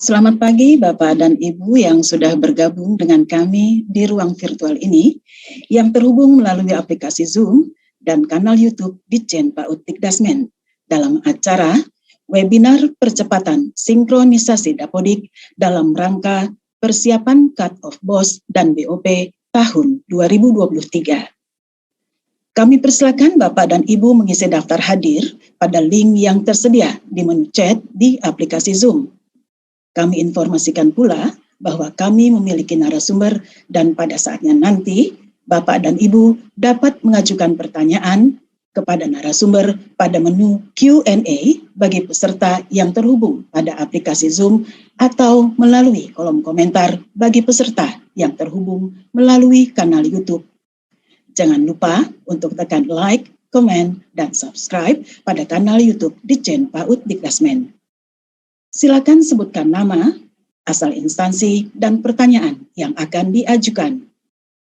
Selamat pagi Bapak dan Ibu yang sudah bergabung dengan kami di ruang virtual ini, yang terhubung melalui aplikasi Zoom dan kanal YouTube Ditjen PAUD Dikdasmen dalam acara webinar percepatan sinkronisasi Dapodik dalam rangka persiapan cut-off BOS dan BOP tahun 2023. Kami persilakan Bapak dan Ibu mengisi daftar hadir pada link yang tersedia di menu chat di aplikasi Zoom. Kami informasikan pula bahwa kami memiliki narasumber dan pada saatnya nanti Bapak dan Ibu dapat mengajukan pertanyaan kepada narasumber pada menu Q&A bagi peserta yang terhubung pada aplikasi Zoom atau melalui kolom komentar bagi peserta yang terhubung melalui kanal YouTube. Jangan lupa untuk tekan like, komen, dan subscribe pada kanal YouTube Ditjen PAUD Dikdasmen. Silakan sebutkan nama, asal instansi, dan pertanyaan yang akan diajukan.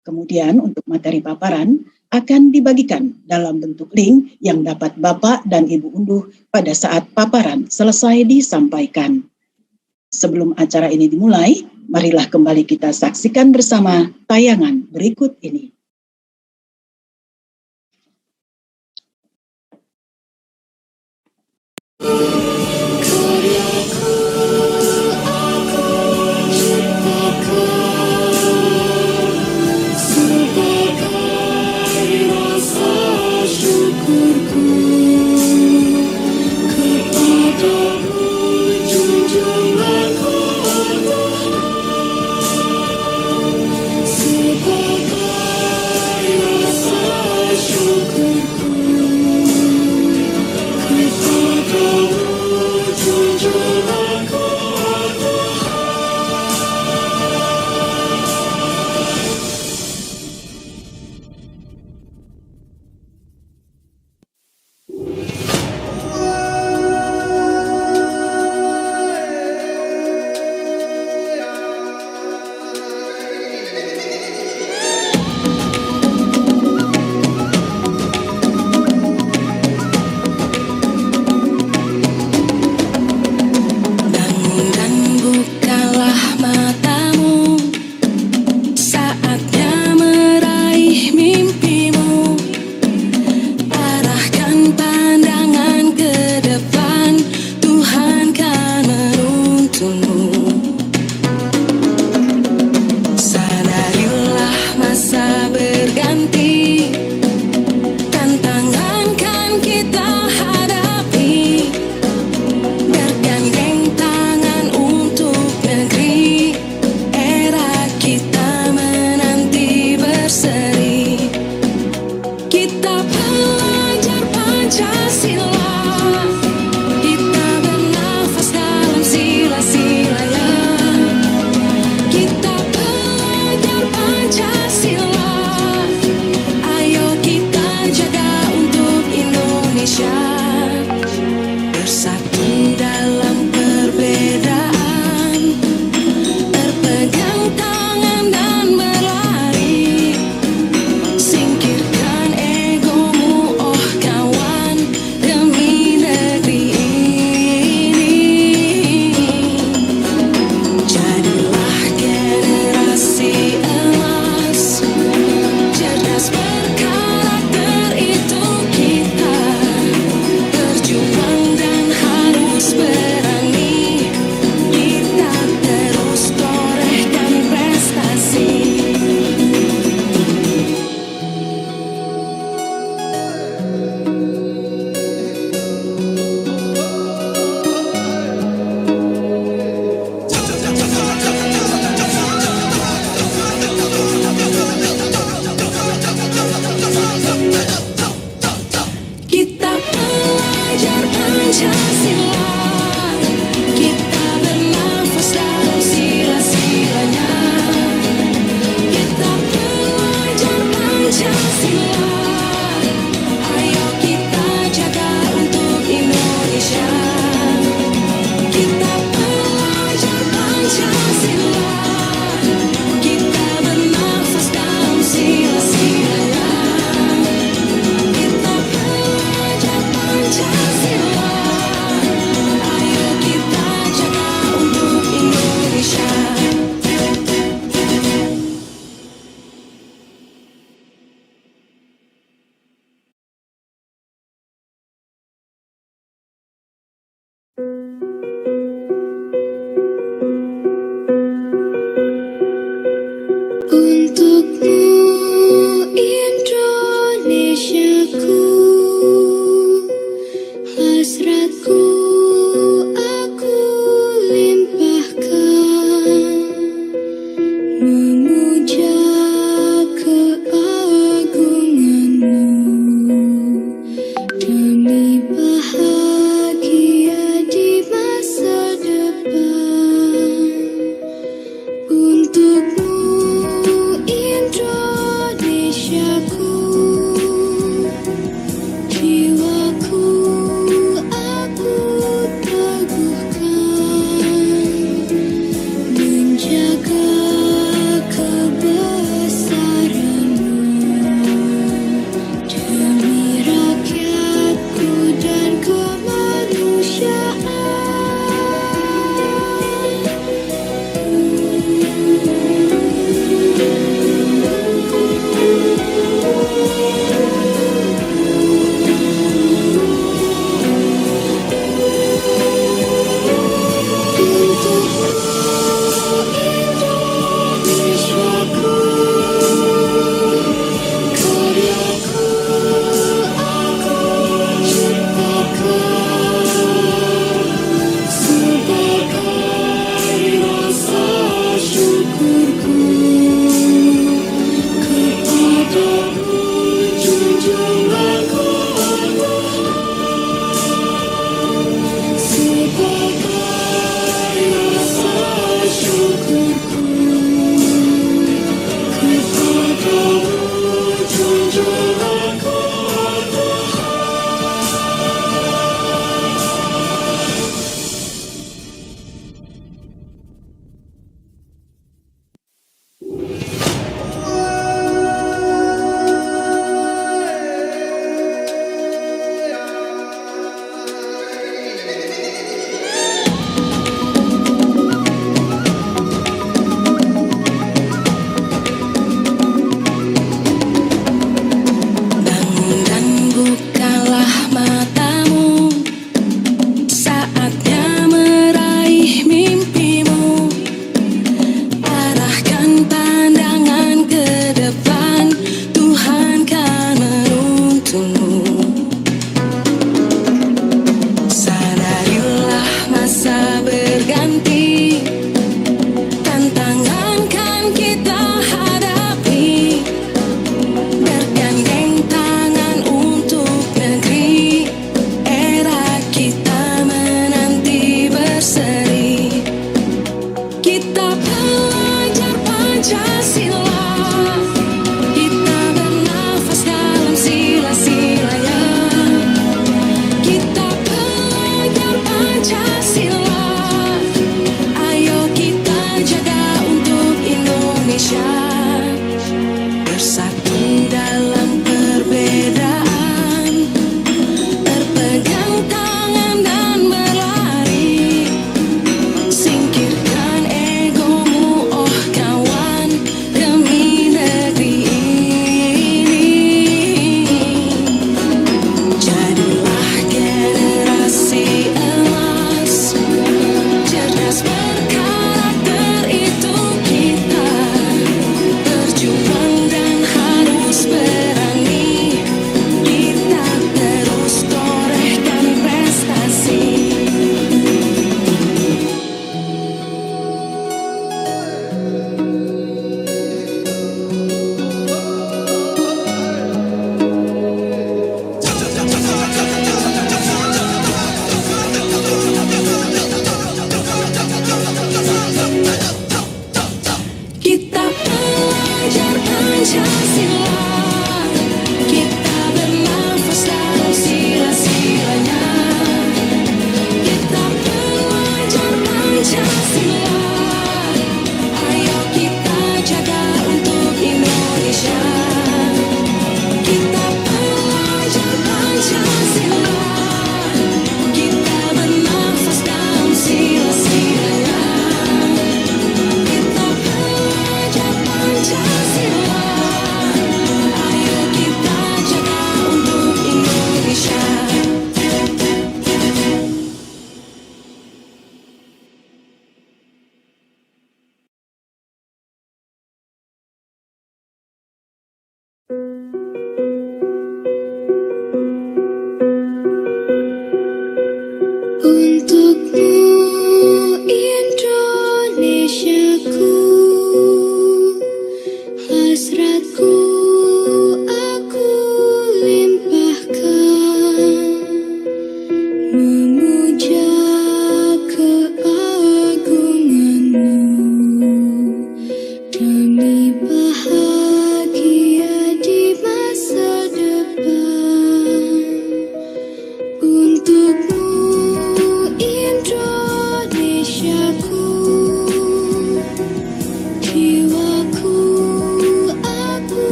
Kemudian untuk materi paparan akan dibagikan dalam bentuk link yang dapat Bapak dan Ibu unduh pada saat paparan selesai disampaikan. Sebelum acara ini dimulai, marilah kembali kita saksikan bersama tayangan berikut ini.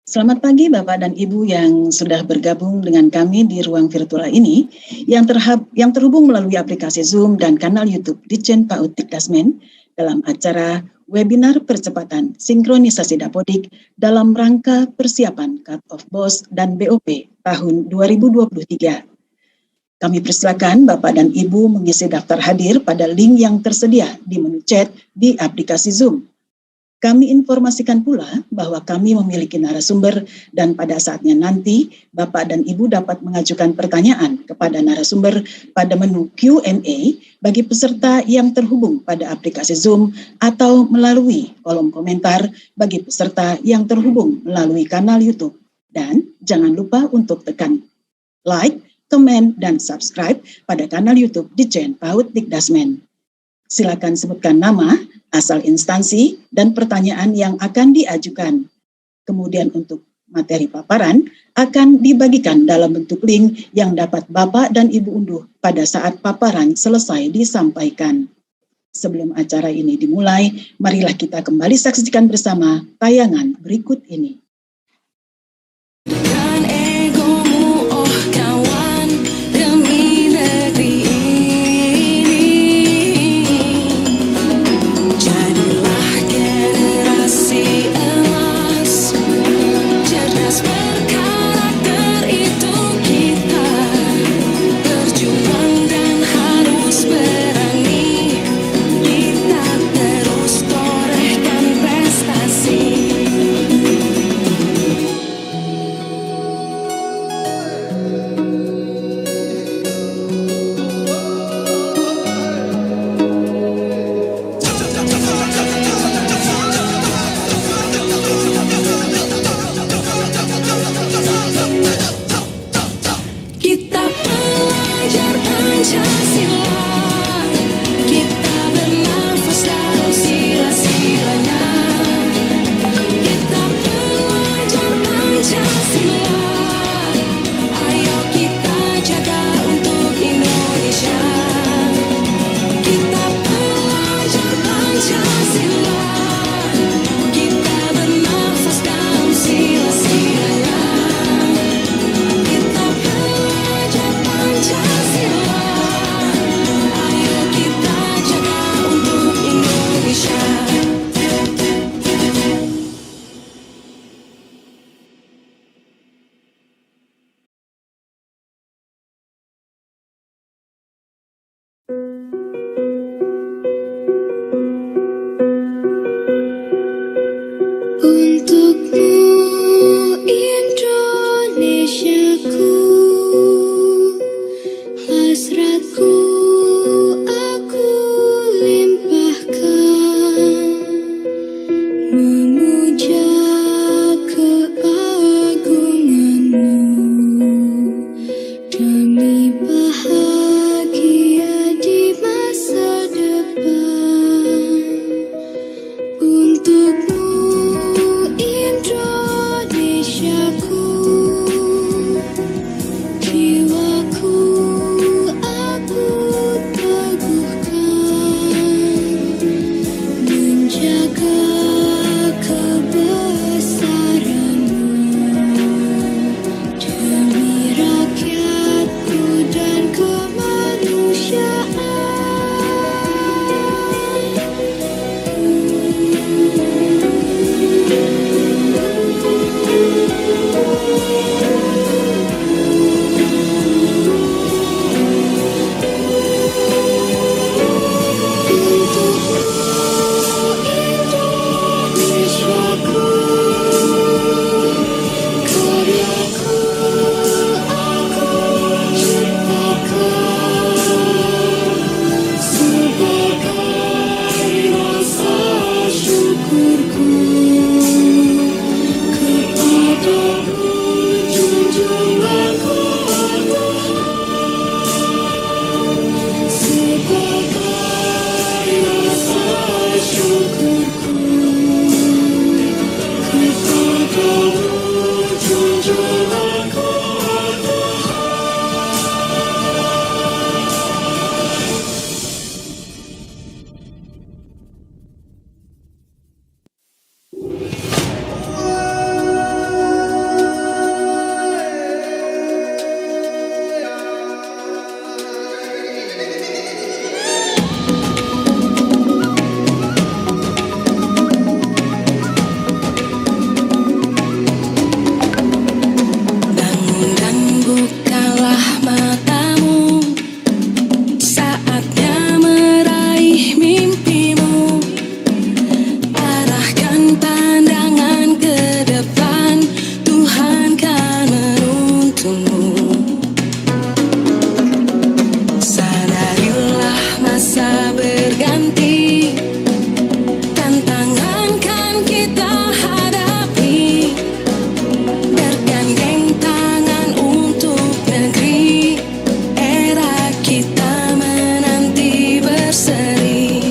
Selamat pagi Bapak dan Ibu yang sudah bergabung dengan kami di ruang virtual ini yang terhubung melalui aplikasi Zoom dan kanal YouTube Ditjen PAUD Dikdasmen dalam acara webinar percepatan sinkronisasi Dapodik dalam rangka persiapan Cut-off BOS dan BOP tahun 2023. Kami persilakan Bapak dan Ibu mengisi daftar hadir pada link yang tersedia di menu chat di aplikasi Zoom. Kami informasikan pula bahwa kami memiliki narasumber dan pada saatnya nanti Bapak dan Ibu dapat mengajukan pertanyaan kepada narasumber pada menu Q&A bagi peserta yang terhubung pada aplikasi Zoom atau melalui kolom komentar bagi peserta yang terhubung melalui kanal YouTube. Dan jangan lupa untuk tekan like, komen, dan subscribe pada kanal YouTube Ditjen PAUD Dikdasmen. Silakan sebutkan nama, asal instansi, dan pertanyaan yang akan diajukan. Kemudian untuk materi paparan akan dibagikan dalam bentuk link yang dapat Bapak dan Ibu unduh pada saat paparan selesai disampaikan. Sebelum acara ini dimulai, marilah kita kembali saksikan bersama tayangan berikut ini. menanti, tantangan kan kita hadapi, bergandeng tangan untuk negeri, era kita menanti berseri.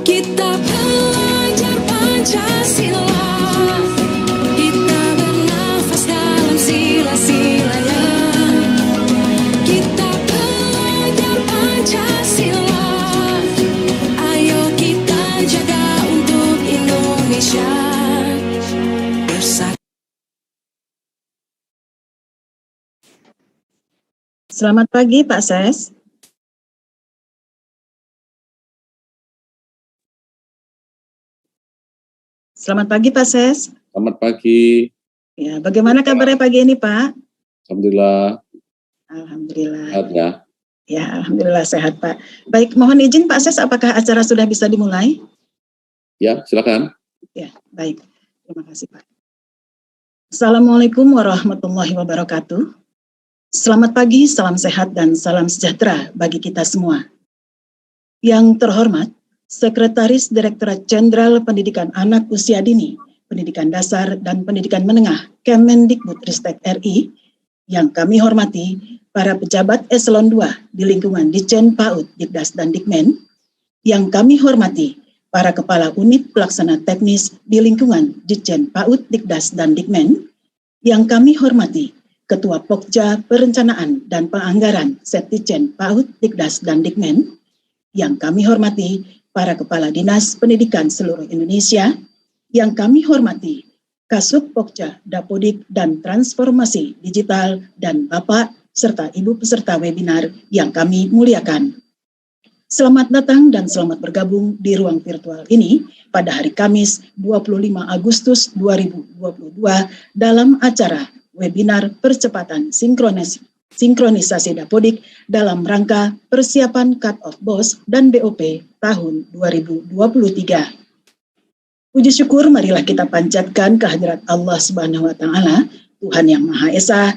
Kita belajar Pancasila, kita bernafas dalam sila-silanya. Kita belajar Pancasila, ayo kita jaga untuk Indonesia bersatu. Selamat pagi Pak Ses. Selamat pagi Pak Ses. Selamat pagi. Ya, bagaimana kabarnya pagi ini Pak? Alhamdulillah. Alhamdulillah. Sehat ya? Ya, alhamdulillah sehat Pak. Baik, mohon izin Pak Ses, apakah acara sudah bisa dimulai? Ya, silakan. Ya, baik. Terima kasih Pak. Assalamualaikum warahmatullahi wabarakatuh. Selamat pagi, salam sehat dan salam sejahtera bagi kita semua. Yang terhormat, Sekretaris Direktorat Jenderal Pendidikan Anak Usia Dini, Pendidikan Dasar dan Pendidikan Menengah, Kemendikbudristek RI, yang kami hormati para pejabat eselon 2 di lingkungan Ditjen PAUD, Dikdas dan Dikmen, yang kami hormati para kepala unit pelaksana teknis di lingkungan Ditjen PAUD, Dikdas dan Dikmen, yang kami hormati Ketua Pokja Perencanaan dan Penganggaran Setdijen PAUD, Dikdas dan Dikmen, yang kami hormati para Kepala Dinas Pendidikan seluruh Indonesia, yang kami hormati Kasub Pokja, Dapodik, dan Transformasi Digital, dan Bapak serta Ibu peserta webinar yang kami muliakan. Selamat datang dan selamat bergabung di ruang virtual ini pada hari Kamis 25 Agustus 2022 dalam acara webinar percepatan sinkronisasi Dapodik dalam rangka persiapan cut-off BOS dan BOP tahun 2023. Puji syukur marilah kita panjatkan kehadirat Allah Subhanahu wa Ta'ala, Tuhan yang Maha Esa,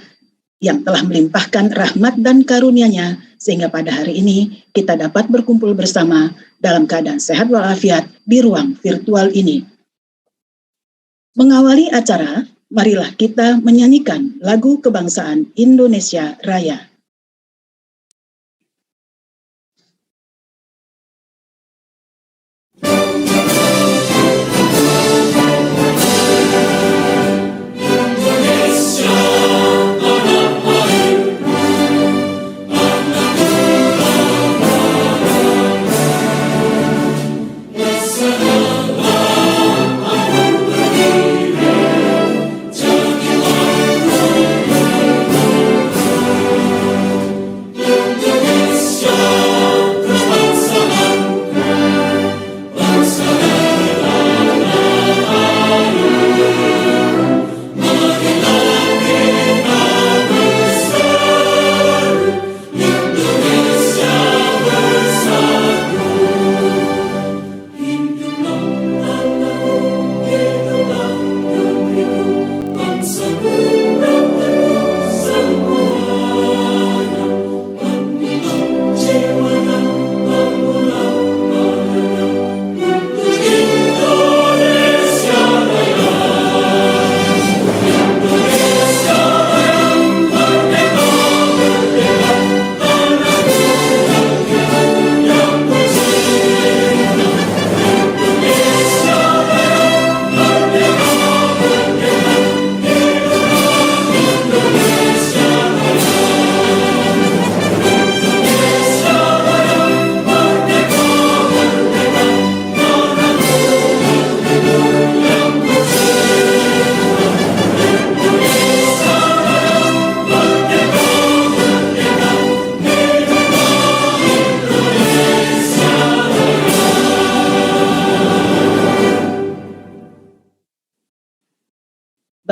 yang telah melimpahkan rahmat dan karunia-Nya sehingga pada hari ini kita dapat berkumpul bersama dalam keadaan sehat walafiat di ruang virtual ini. Mengawali acara, marilah kita menyanyikan lagu kebangsaan Indonesia Raya.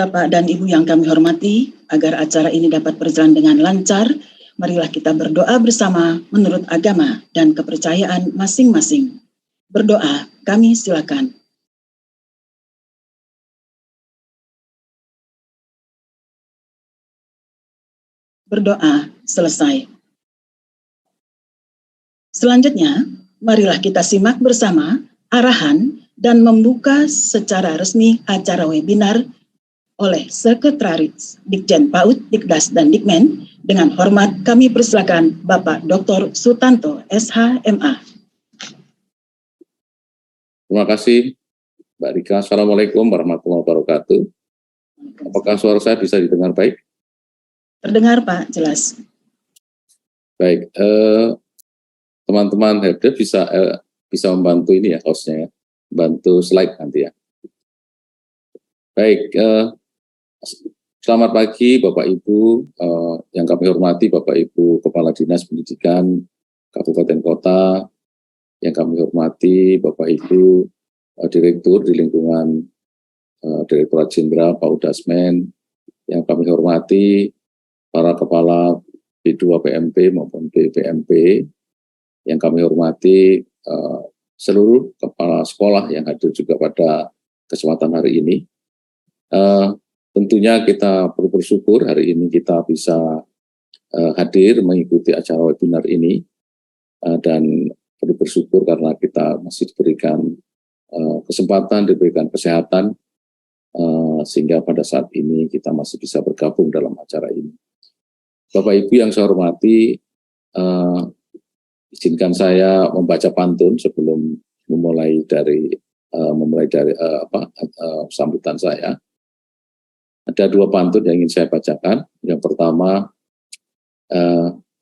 Bapak dan Ibu yang kami hormati, agar acara ini dapat berjalan dengan lancar, marilah kita berdoa bersama menurut agama dan kepercayaan masing-masing. Berdoa, kami silakan. Berdoa selesai. Selanjutnya, marilah kita simak bersama arahan dan membuka secara resmi acara webinar oleh Sekretaris Ditjen PAUD, Dikdas, dan Dikmen. Dengan hormat kami persilakan Bapak Dr. Sutanto, SH.MA. Terima kasih, Mbak Rika. Assalamualaikum warahmatullahi wabarakatuh. Apakah suara saya bisa didengar baik? Terdengar, Pak, jelas. Baik, teman-teman helpdesk bisa membantu ini ya, hostnya ya, bantu slide nanti ya. Baik, selamat pagi Bapak Ibu, yang kami hormati Bapak Ibu Kepala Dinas Pendidikan Kabupaten Kota, yang kami hormati Bapak Ibu Direktur di lingkungan Direktorat Jenderal PAUD Dasmen, yang kami hormati para Kepala B2 PMP maupun BPMP, yang kami hormati seluruh kepala sekolah yang hadir juga pada kesempatan hari ini. Tentunya kita perlu bersyukur hari ini kita bisa hadir mengikuti acara webinar ini, dan perlu bersyukur karena kita masih diberikan kesempatan, diberikan kesehatan, sehingga pada saat ini kita masih bisa bergabung dalam acara ini. Bapak Ibu yang saya hormati, izinkan saya membaca pantun sebelum memulai dari sambutan saya. Ada dua pantun yang ingin saya bacakan. Yang pertama,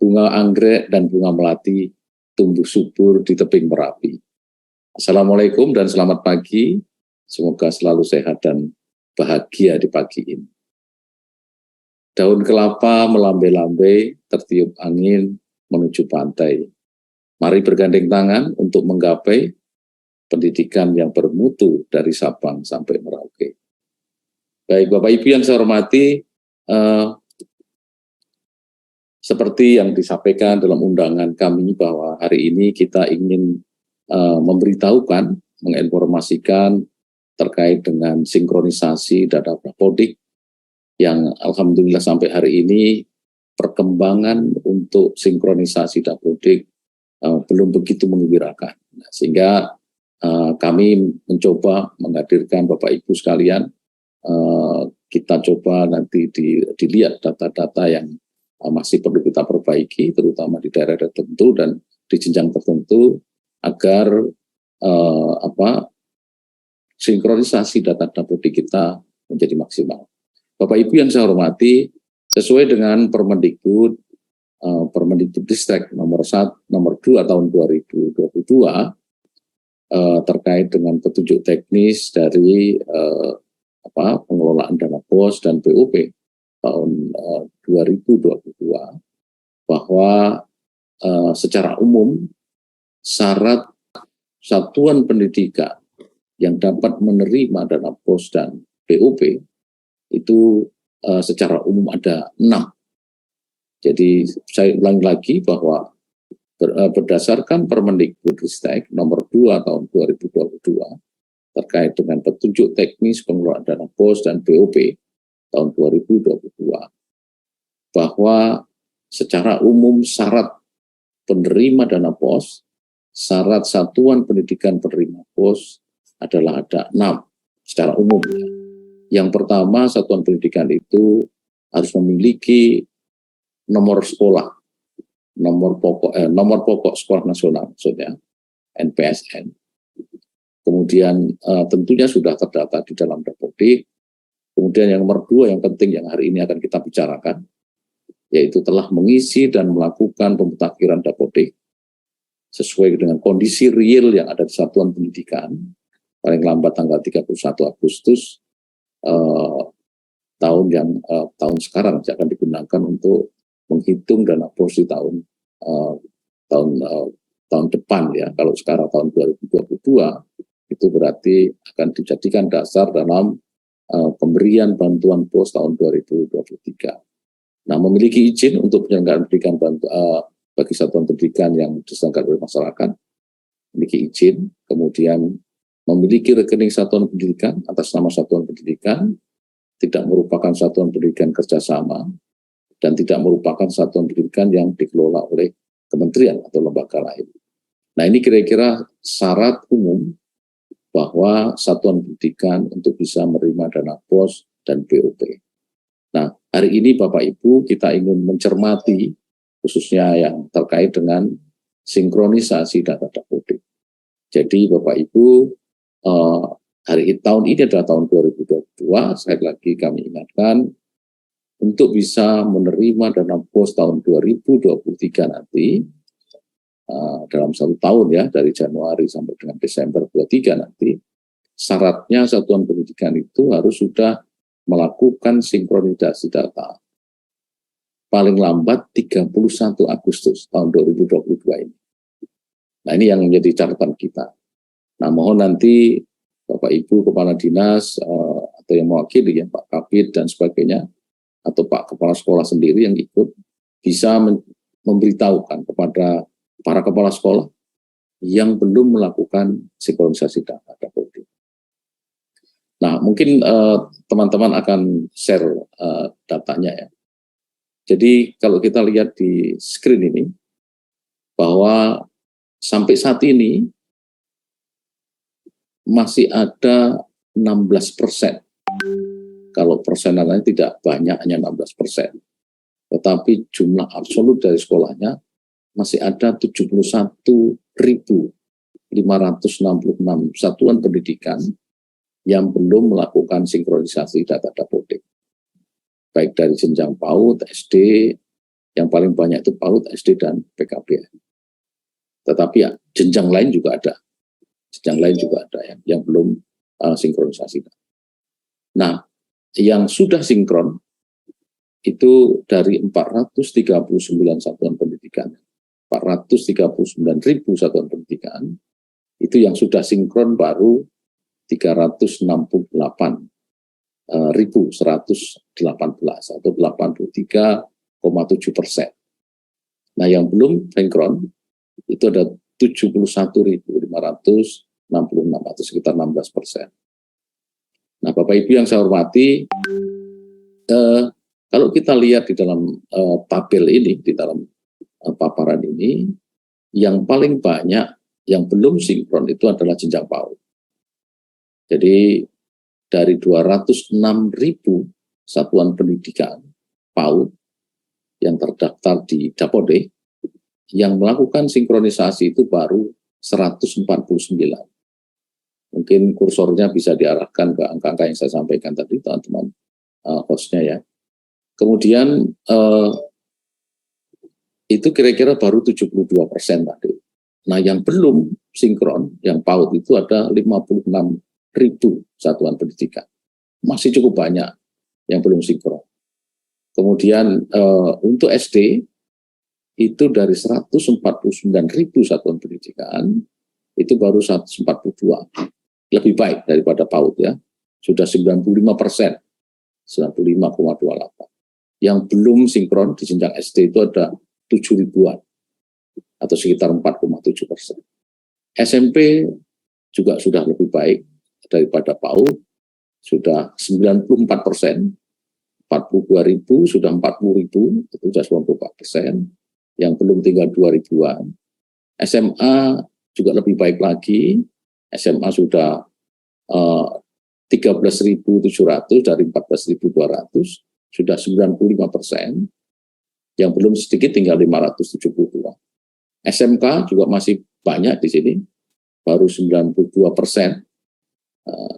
bunga anggrek dan bunga melati tumbuh subur di tebing Merapi. Assalamualaikum dan selamat pagi. Semoga selalu sehat dan bahagia di pagi ini. Daun kelapa melambai-lambai, tertiup angin menuju pantai. Mari bergandeng tangan untuk menggapai pendidikan yang bermutu dari Sabang sampai Merauke. Baik, Bapak Ibu yang saya hormati, seperti yang disampaikan dalam undangan kami bahwa hari ini kita ingin memberitahukan, menginformasikan terkait dengan sinkronisasi data Dapodik yang alhamdulillah sampai hari ini perkembangan untuk sinkronisasi Dapodik belum begitu menggembirakan. Sehingga kami mencoba menghadirkan Bapak Ibu sekalian, kita coba nanti dilihat data-data yang masih perlu kita perbaiki, terutama di daerah tertentu dan di jenjang tertentu, agar sinkronisasi data Dapodik kita menjadi maksimal. Bapak Ibu yang saya hormati, sesuai dengan Permendikbud Ristek nomor 2 tahun 2022 terkait dengan petunjuk teknis dari pengelolaan dana POS dan BOP tahun 2022, bahwa secara umum syarat satuan pendidikan yang dapat menerima dana POS dan BOP itu secara umum ada 6. Jadi saya ulangi lagi bahwa berdasarkan Permendikbud Ristek nomor 2 tahun 2022 terkait dengan petunjuk teknis pengelolaan dana POS dan BOP tahun 2022, bahwa secara umum syarat penerima dana POS, syarat satuan pendidikan penerima POS adalah ada 6 secara umum. Yang pertama, satuan pendidikan itu harus memiliki nomor sekolah, nomor pokok sekolah nasional, maksudnya NPSN. Kemudian tentunya sudah terdata di dalam Dapodik. Kemudian yang nomor 2 yang penting yang hari ini akan kita bicarakan, yaitu telah mengisi dan melakukan pemutakhiran Dapodik sesuai dengan kondisi real yang ada di satuan pendidikan, paling lambat tanggal 31 Agustus tahun sekarang akan digunakan untuk menghitung dana POS di tahun depan ya. Kalau sekarang tahun 2022 itu berarti akan dijadikan dasar dalam pemberian bantuan POS tahun 2023. Nah, memiliki izin untuk penyelenggaraan pendidikan bagi satuan pendidikan yang diselenggarakan oleh masyarakat, memiliki izin, kemudian memiliki rekening satuan pendidikan atas nama satuan pendidikan, tidak merupakan satuan pendidikan kerjasama, dan tidak merupakan satuan pendidikan yang dikelola oleh kementerian atau lembaga lain. Nah, ini kira-kira syarat umum bahwa satuan pendidikan untuk bisa menerima dana POS dan BOP. Nah, hari ini Bapak Ibu kita ingin mencermati khususnya yang terkait dengan sinkronisasi data Dapodik. Jadi Bapak Ibu, tahun ini adalah tahun 2022, sekali lagi kami ingatkan, untuk bisa menerima dana POS tahun 2023 nanti, dalam 1 tahun ya, dari Januari sampai dengan Desember 23 nanti, syaratnya satuan pendidikan itu harus sudah melakukan sinkronisasi data paling lambat 31 Agustus tahun 2022 ini. Nah, ini yang menjadi catatan kita. Nah, mohon nanti Bapak Ibu Kepala Dinas atau yang mewakili ya, Pak Kabid dan sebagainya, atau Pak Kepala Sekolah sendiri yang ikut, bisa memberitahukan kepada para kepala sekolah yang belum melakukan sinkronisasi data Dapodik. Nah, mungkin teman-teman akan share datanya ya. Jadi kalau kita lihat di screen ini, bahwa sampai saat ini masih ada 16%. Kalau persenannya tidak banyak, hanya 16%. Tetapi jumlah absolut dari sekolahnya masih ada 71.566 satuan pendidikan yang belum melakukan sinkronisasi data Dapodik. Baik dari jenjang PAUD, SD, yang paling banyak itu PAUD, SD, dan PKBN. Tetapi ya, jenjang lain juga ada. Jenjang lain juga ada yang belum sinkronisasi. Nah, yang sudah sinkron itu dari 439 satuan pendidikan. 439.000 satuan pendidikan, itu yang sudah sinkron baru 368.118 atau 83,7%. Nah, yang belum sinkron itu ada 71.566 atau sekitar 16%. Nah, Bapak Ibu yang saya hormati, kalau kita lihat di dalam tabel ini, di dalam paparan ini, yang paling banyak yang belum sinkron itu adalah jenjang PAUD. Jadi dari 206.000 satuan pendidikan PAUD yang terdaftar di Dapodik, yang melakukan sinkronisasi itu baru 149. Mungkin kursornya bisa diarahkan ke angka-angka yang saya sampaikan tadi, teman-teman hostnya ya. Kemudian itu kira-kira baru 72% tadi. Nah, yang belum sinkron, yang PAUD itu ada 56.000 satuan pendidikan. Masih cukup banyak yang belum sinkron. Kemudian untuk SD, itu dari 149.000 satuan pendidikan, itu baru 142. Lebih baik daripada PAUD ya. Sudah 95%, 95,28. Yang belum sinkron di jenjang SD itu ada 7.000-an atau sekitar 4,7%. SMP juga sudah lebih baik daripada PAUD, sudah 94%, 42.000 sudah 40.000, itu sudah 94%, yang belum tinggal 2.000-an. SMA juga lebih baik lagi, SMA sudah 13.700 dari 14.200, sudah 95%, yang belum sedikit tinggal 572. SMK juga masih banyak di sini, baru 92%,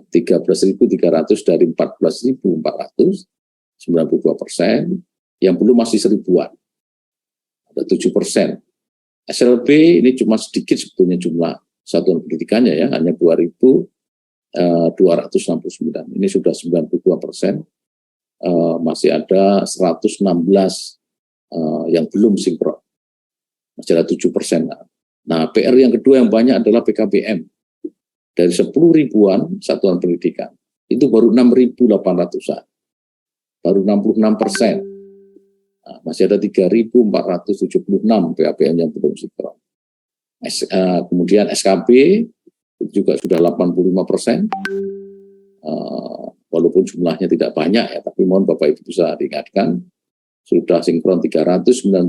13.300 dari 14.400, 92%, yang belum masih 1.000-an, ada 7%. SLB ini cuma sedikit sebetulnya jumlah satuan pendidikannya ya, hanya 2.269, ini sudah 92%, masih ada 116 yang belum sinkron, masih ada 7%. Nah, PR yang kedua yang banyak adalah PKBM. Dari 10.000-an satuan pendidikan, itu baru 6.800-an, baru 66%. Nah, masih ada 3.476 PKBM yang belum sinkron. Kemudian SKB itu juga sudah 85%, walaupun jumlahnya tidak banyak ya, tapi mohon Bapak Ibu bisa diingatkan, sudah sinkron 392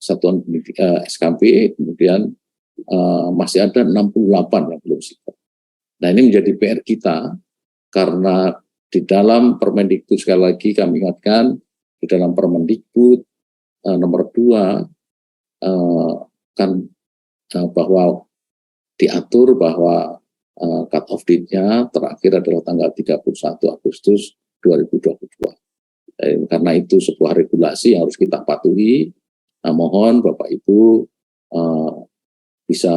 satuan SKB, kemudian masih ada 68 yang belum sinkron. Nah, ini menjadi PR kita karena di dalam Permendikbud, sekali lagi kami ingatkan, di dalam Permendikbud nomor 2 kan bahwa diatur bahwa cut off date-nya terakhir adalah tanggal 31 Agustus 2022. Karena itu sebuah regulasi yang harus kita patuhi. Nah, mohon Bapak Ibu bisa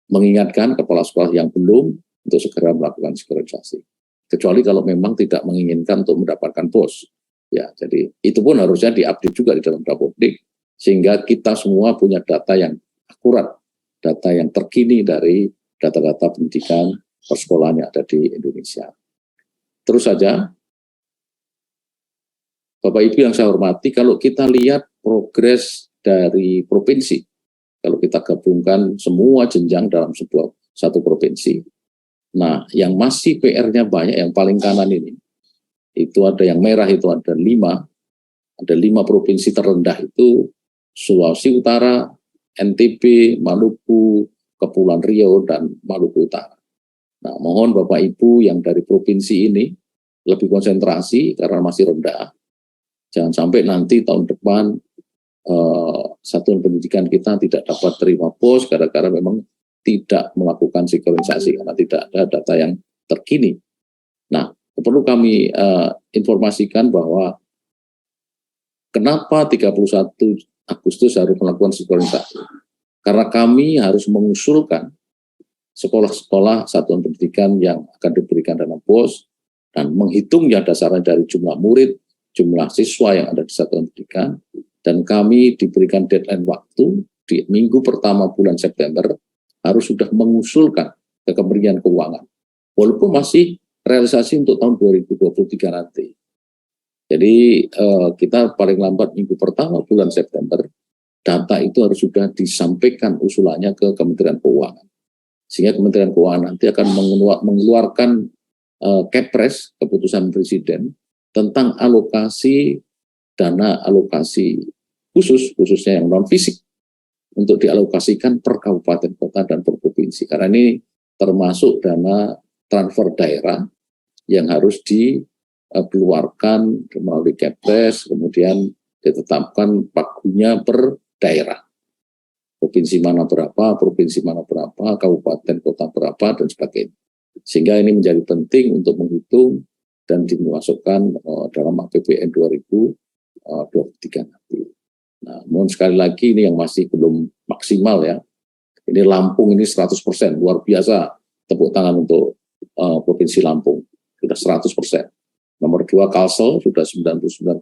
mengingatkan kepala sekolah yang belum untuk segera melakukan sinkronisasi. Kecuali kalau memang tidak menginginkan untuk mendapatkan POS. Ya, jadi itu pun harusnya diupdate juga di dalam Dapodik, sehingga kita semua punya data yang akurat, data yang terkini dari data-data pendidikan persekolahan yang ada di Indonesia. Terus saja, Bapak Ibu yang saya hormati, kalau kita lihat progres dari provinsi, kalau kita gabungkan semua jenjang dalam satu provinsi, nah yang masih PR-nya banyak, yang paling kanan ini, itu ada yang merah, itu ada 5 provinsi terendah itu Sulawesi Utara, NTB, Maluku, Kepulauan Riau, dan Maluku Utara. Nah, mohon Bapak Ibu yang dari provinsi ini lebih konsentrasi karena masih rendah. Jangan sampai nanti tahun depan satuan pendidikan kita tidak dapat terima POS gara-gara memang tidak melakukan sinkronisasi karena tidak ada data yang terkini. Nah, perlu kami informasikan bahwa kenapa 31 Agustus harus melakukan sinkronisasi? Karena kami harus mengusulkan sekolah-sekolah satuan pendidikan yang akan diberikan dana POS dan menghitungnya dasarnya dari jumlah murid, jumlah siswa yang ada di satuan pendidikan, dan kami diberikan deadline waktu di minggu pertama bulan September harus sudah mengusulkan ke Kementerian Keuangan. Walaupun masih realisasi untuk tahun 2023 nanti. Jadi kita paling lambat minggu pertama bulan September, data itu harus sudah disampaikan usulannya ke Kementerian Keuangan. Sehingga Kementerian Keuangan nanti akan mengeluarkan Kepres, keputusan Presiden, tentang dana alokasi khususnya yang non-fisik, untuk dialokasikan per kabupaten kota dan per provinsi. Karena ini termasuk dana transfer daerah yang harus dikeluarkan melalui Kepres, kemudian ditetapkan pagunya per daerah. Provinsi mana berapa, kabupaten kota berapa, dan sebagainya. Sehingga ini menjadi penting untuk menghitung dan dimasukkan dalam APBN 2023 nanti. Nah, mohon sekali lagi ini yang masih belum maksimal ya. Ini Lampung ini 100%, luar biasa. Tepuk tangan untuk Provinsi Lampung, sudah 100%. Nomor 2 Kalsel sudah 99,7%,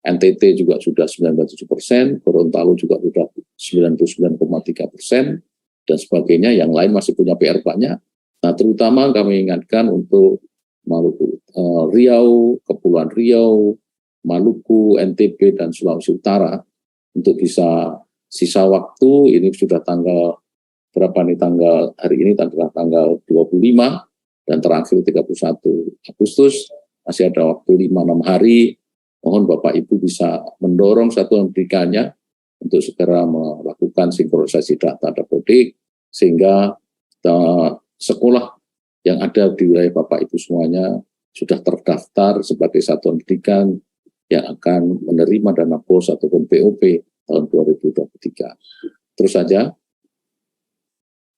NTT juga sudah 97%, Gorontalo juga sudah 99,3%, dan sebagainya. Yang lain masih punya PR banyak. Nah, terutama kami ingatkan untuk Maluku, Riau, Kepulauan Riau, Maluku, NTB, dan Sulawesi Utara untuk bisa sisa waktu, ini sudah tanggal berapa nih, tanggal hari ini tanggal 25 dan terakhir 31 Agustus, masih ada waktu 5-6 hari. Mohon Bapak Ibu bisa mendorong satuan pendidikannya untuk segera melakukan sinkronisasi data Dapodik, sehingga sekolah yang ada di wilayah Bapak Ibu semuanya sudah terdaftar sebagai satuan pendidikan yang akan menerima dana POS ataupun POP tahun 2023. Terus saja.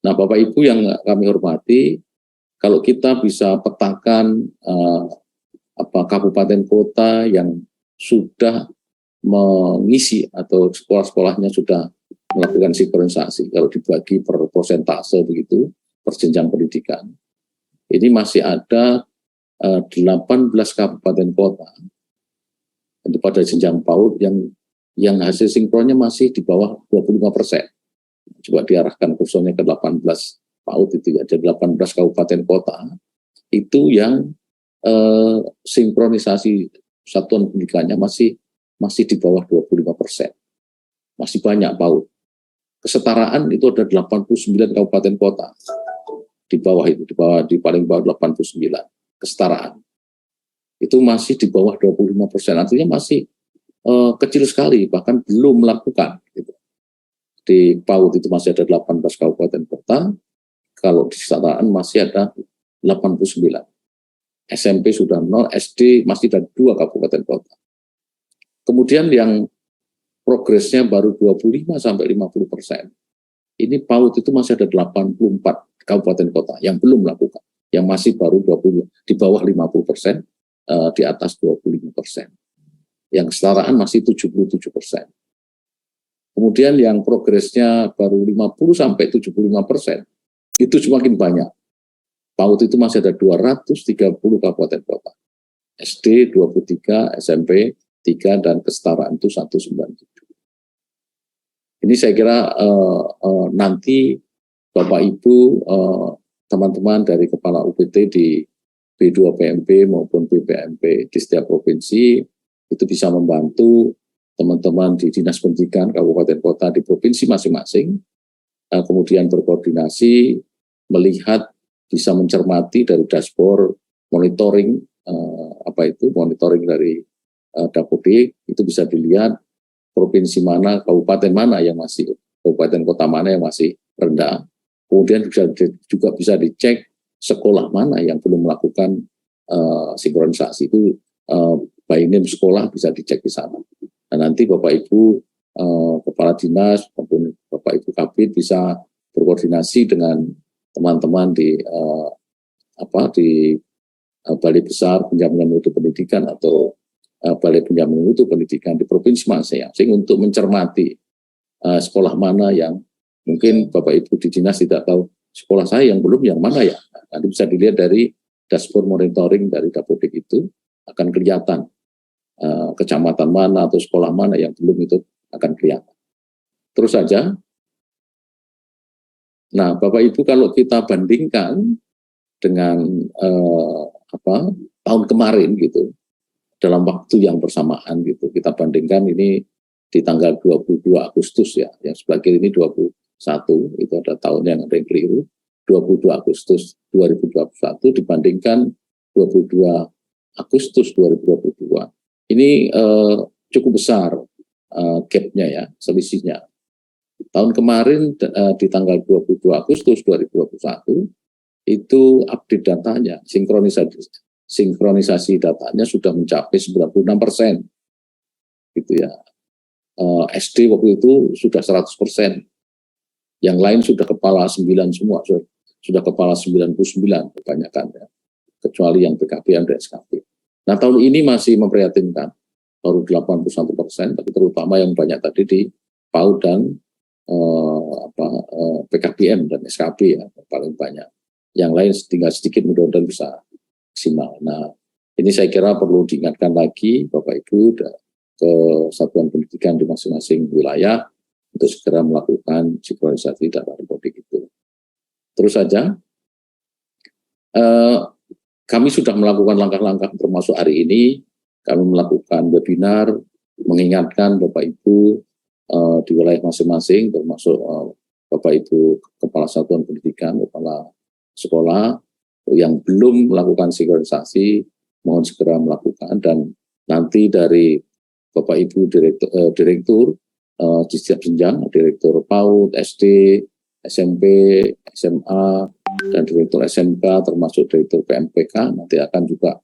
Nah, Bapak Ibu yang kami hormati, kalau kita bisa petakan kabupaten kota yang sudah mengisi atau sekolah-sekolahnya sudah melakukan sinkronisasi, kalau dibagi per persentase begitu, per jenjang pendidikan, ini masih ada 18 kabupaten kota pada jenjang PAUD yang hasil sinkronnya masih di bawah 25%. Coba diarahkan kursornya ke 18 PAUD itu ya, jadi 18 kabupaten kota itu yang sinkronisasi satuan pendidikannya masih di bawah 25%. Masih banyak PAUD. Kesetaraan itu ada 89 kabupaten kota. Di bawah itu, di paling bawah 89. Kesetaraan. Itu masih di bawah 25%. Artinya masih kecil sekali, bahkan belum melakukan. Gitu. Di PAUD itu masih ada 18 kabupaten kota, kalau di kesetaraan masih ada 89. SMP sudah 0, SD masih ada 2 kabupaten kota. Kemudian yang progresnya baru 25 sampai 50%. Ini PAUD itu masih ada 84 kabupaten kota yang belum melakukan, yang masih baru 20, di bawah 50%, di atas 25%. Yang kesetaraan masih 77%. Kemudian yang progresnya baru 50 sampai 75%, itu semakin banyak. PAUD itu masih ada 230 kabupaten kota. SD 23, SMP 3, dan kesetaraan itu 197. Ini saya kira nanti Bapak Ibu, teman-teman dari Kepala UPT di B2PMP maupun BPMP di setiap provinsi itu bisa membantu teman-teman di Dinas Pendidikan Kabupaten Kota di provinsi masing-masing, kemudian berkoordinasi, melihat, bisa mencermati dari dashboard monitoring, monitoring dari Dapodik, itu bisa dilihat provinsi mana, kabupaten mana yang masih, kabupaten kota mana yang masih rendah. Kemudian juga bisa dicek sekolah mana yang belum melakukan sinkronisasi, itu by name sekolah bisa dicek di sana. Nah, nanti Bapak Ibu Kepala Dinas maupun Bapak Ibu Kabid bisa berkoordinasi dengan teman-teman di Balai Besar Penjaminan Mutu Pendidikan atau Balai Penjaminan Mutu Pendidikan di provinsi masing-masing untuk mencermati sekolah mana yang mungkin Bapak Ibu di dinas tidak tahu sekolah saya yang belum yang mana ya. Nanti bisa dilihat dari dashboard monitoring dari Dapodik, itu akan kelihatan kecamatan mana atau sekolah mana yang belum, itu akan kelihatan. Terus saja. Nah, Bapak Ibu, kalau kita bandingkan dengan tahun kemarin gitu, dalam waktu yang bersamaan gitu, kita bandingkan ini di tanggal 22 Agustus ya, yang sebelah kiri ini 21, itu ada tahun yang ada yang keliru, 22 Agustus 2021 dibandingkan 22 Agustus 2022. Ini cukup besar gap-nya ya, selisihnya. Tahun kemarin di tanggal 22 Agustus 2021 itu update datanya, sinkronisasi datanya sudah mencapai 96%, gitu ya. SD waktu itu sudah 100%, yang lain sudah kepala 9 semua, sudah kepala 99 kebanyakan ya, kecuali yang PKBM dan SKP. Nah, tahun ini masih memprihatinkan, baru 81%, tapi terutama yang banyak tadi di PAUD dan PKBM dan SKP ya, paling banyak. Yang lain tinggal sedikit, mudah-mudahan bisa maksimal. Nah, ini saya kira perlu diingatkan lagi Bapak Ibu ke satuan pendidikan di masing-masing wilayah untuk segera melakukan sinkronisasi data Dapodik itu. Terus saja, kami sudah melakukan langkah-langkah, termasuk hari ini kami melakukan webinar mengingatkan Bapak Ibu di wilayah masing-masing, termasuk Bapak Ibu Kepala Satuan Pendidikan, Kepala Sekolah yang belum melakukan sinkronisasi, mohon segera melakukan, dan nanti dari Bapak Ibu Direktur di setiap jenjang, Direktur PAUD, SD, SMP, SMA, dan Direktur SMK, termasuk Direktur PMPK, nanti akan juga